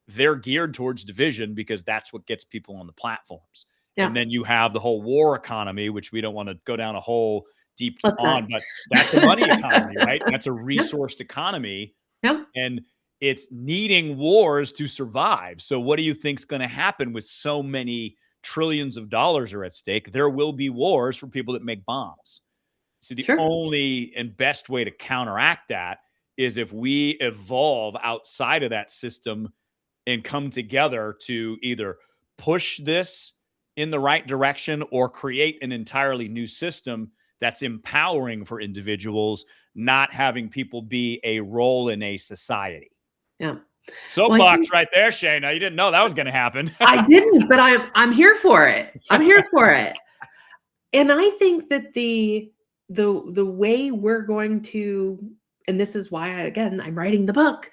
they're geared towards division, because that's what gets people on the platforms. And then you have the whole war economy, which we don't want to go down a whole deep on, but that's a money economy, right? That's a resourced economy. And it's needing wars to survive. So what do you think's going to happen with so many trillions of dollars are at stake? There will be wars for people that make bombs. So the only and best way to counteract that is if we evolve outside of that system and come together to either push this in the right direction or create an entirely new system that's empowering for individuals, not having people be a role in a society. Soapbox right there, Shaneh. You didn't know that was going to happen. I didn't, but I'm here for it. I'm here for it. And I think that the way we're going to, and this is why I'm writing the book,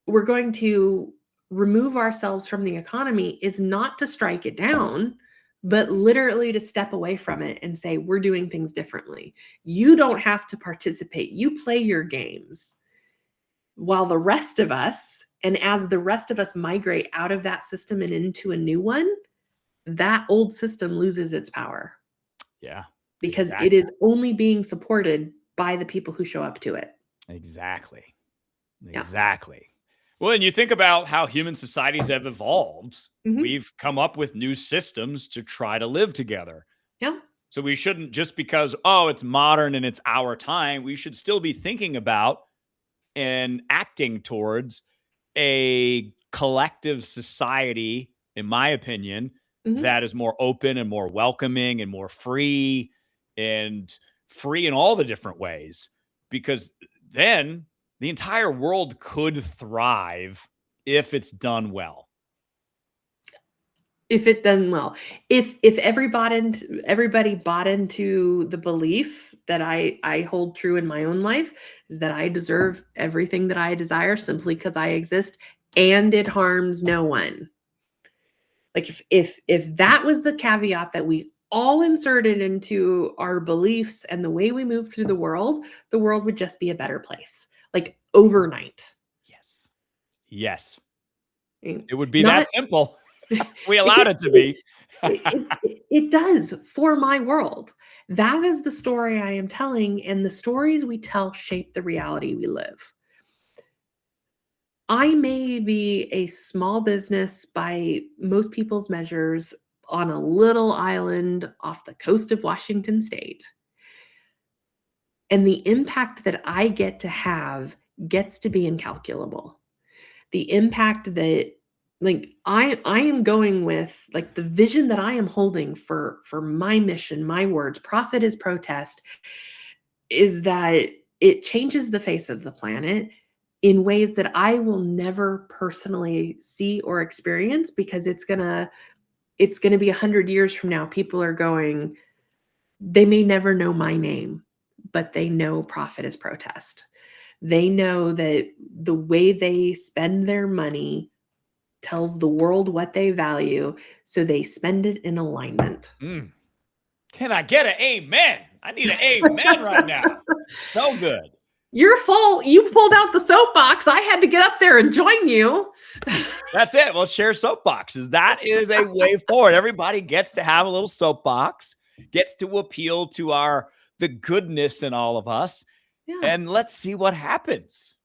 we're going to remove ourselves from the economy, is not to strike it down, but literally to step away from it and say, we're doing things differently. You don't have to participate. You play your games. While the rest of us, and as the rest of us migrate out of that system and into a new one, that old system loses its power. Because it is only being supported by the people who show up to it. Exactly. Well, and you think about how human societies have evolved. We've come up with new systems to try to live together. So we shouldn't, just because, it's modern and it's our time, we should still be thinking about and acting towards a collective society, in my opinion, that is more open and more welcoming and more free in all the different ways. Because then the entire world could thrive if it's done well. If everybody bought into the belief that I hold true in my own life, is that I deserve everything that I desire simply because I exist, and it harms no one. Like, if that was the caveat that we all inserted into our beliefs and the way we move through the world would just be a better place. Like, overnight. Yes. It would be that simple. We allowed it to be. It does, for my world. That is the story I am telling, and the stories we tell shape the reality we live. I may be a small business by most people's measures, on a little island off the coast of Washington State. And the impact that I get to have gets to be incalculable. The impact that, like, I am going with, like, the vision that I am holding for my mission, my words, profit is protest, is that it changes the face of the planet in ways that I will never personally see or experience, because it's gonna be 100 years from now. People are going, they may never know my name, but they know profit is protest. They know that the way they spend their money tells the world what they value, so they spend it in alignment. Can I get an amen? I need an amen right now. So good. Your fault. You pulled out the soapbox. I had to get up there and join you. That's it. We'll share soapboxes. That is a way forward. Everybody gets to have a little soapbox, gets to appeal to the goodness in all of us. Yeah. And let's see what happens.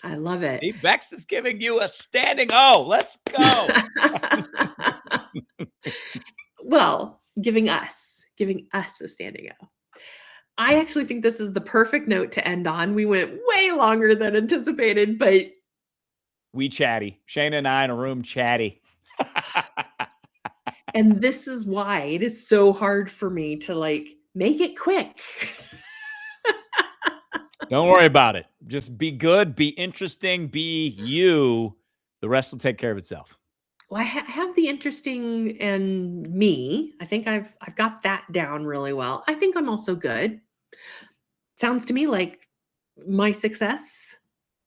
I love it. Hey, Bex is giving you a standing O. Let's go. Well, giving us a standing O. I actually think this is the perfect note to end on. We went way longer than anticipated, but we chatty. Shaneh and I in a room chatty. And this is why it is so hard for me to, like, make it quick. Don't worry about it. Just be good, be interesting, be you. The rest will take care of itself. Well, I have the interesting and me. I think I've got that down really well. I think I'm also good. Sounds to me like my success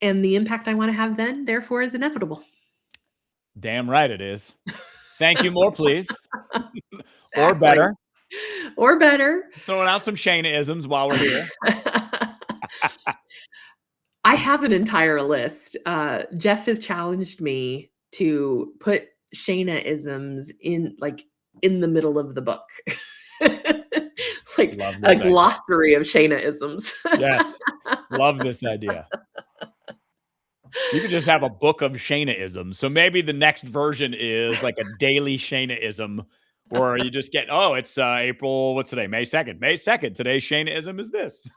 and the impact I want to have then, therefore, is inevitable. Damn right it is. Thank you more, please. Exactly. Or better. Or better. Throwing out some Shaneh-isms while we're here. I have an entire list. Jeff has challenged me to put Shaneh-isms in the middle of the book. Like a glossary of Shaneh-isms. Yes. Love this idea. You could just have a book of Shaneh-isms. So maybe the next version is like a daily Shaneh-ism, or you just get, it's April, what's today? May 2nd. May 2nd. Today's Shaneh-ism is this.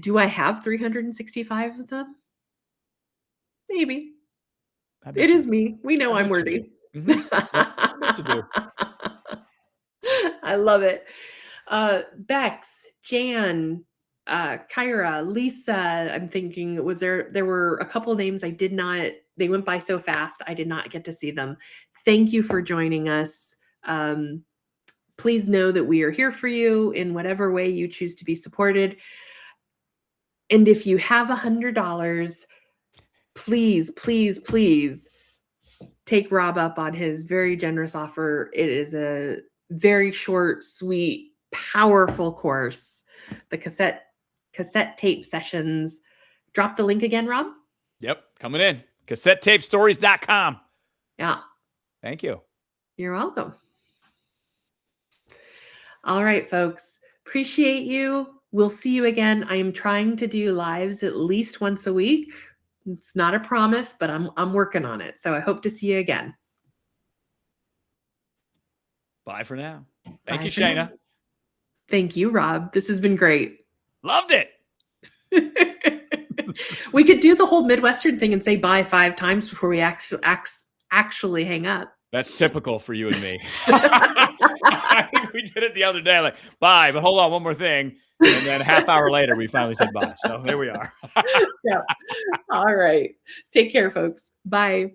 Do I have 365 of them? Maybe. It is me. We know I'm wordy. Mm-hmm. I bet you do. I love it. Bex, Jan, Kyra, Lisa, I'm thinking, there were a couple names they went by so fast, I did not get to see them. Thank you for joining us. Please know that we are here for you in whatever way you choose to be supported. And if you have $100, please, please, please take Rob up on his very generous offer. It is a very short, sweet, powerful course. The cassette tape sessions. Drop the link again, Rob. Yep. Coming in. CassetteTapeStories.com. Yeah. Thank you. You're welcome. All right, folks. Appreciate you. We'll see you again. I am trying to do lives at least once a week. It's not a promise, but I'm working on it. So I hope to see you again. Bye for now. Thank you, Shaneh. Thank you, Rob. This has been great. Loved it. We could do the whole Midwestern thing and say bye 5 times before we actually hang up. That's typical for you and me. I think we did it the other day, like, bye, but hold on, one more thing. And then a half hour later, we finally said bye. So here we are. Yeah. All right. Take care, folks. Bye.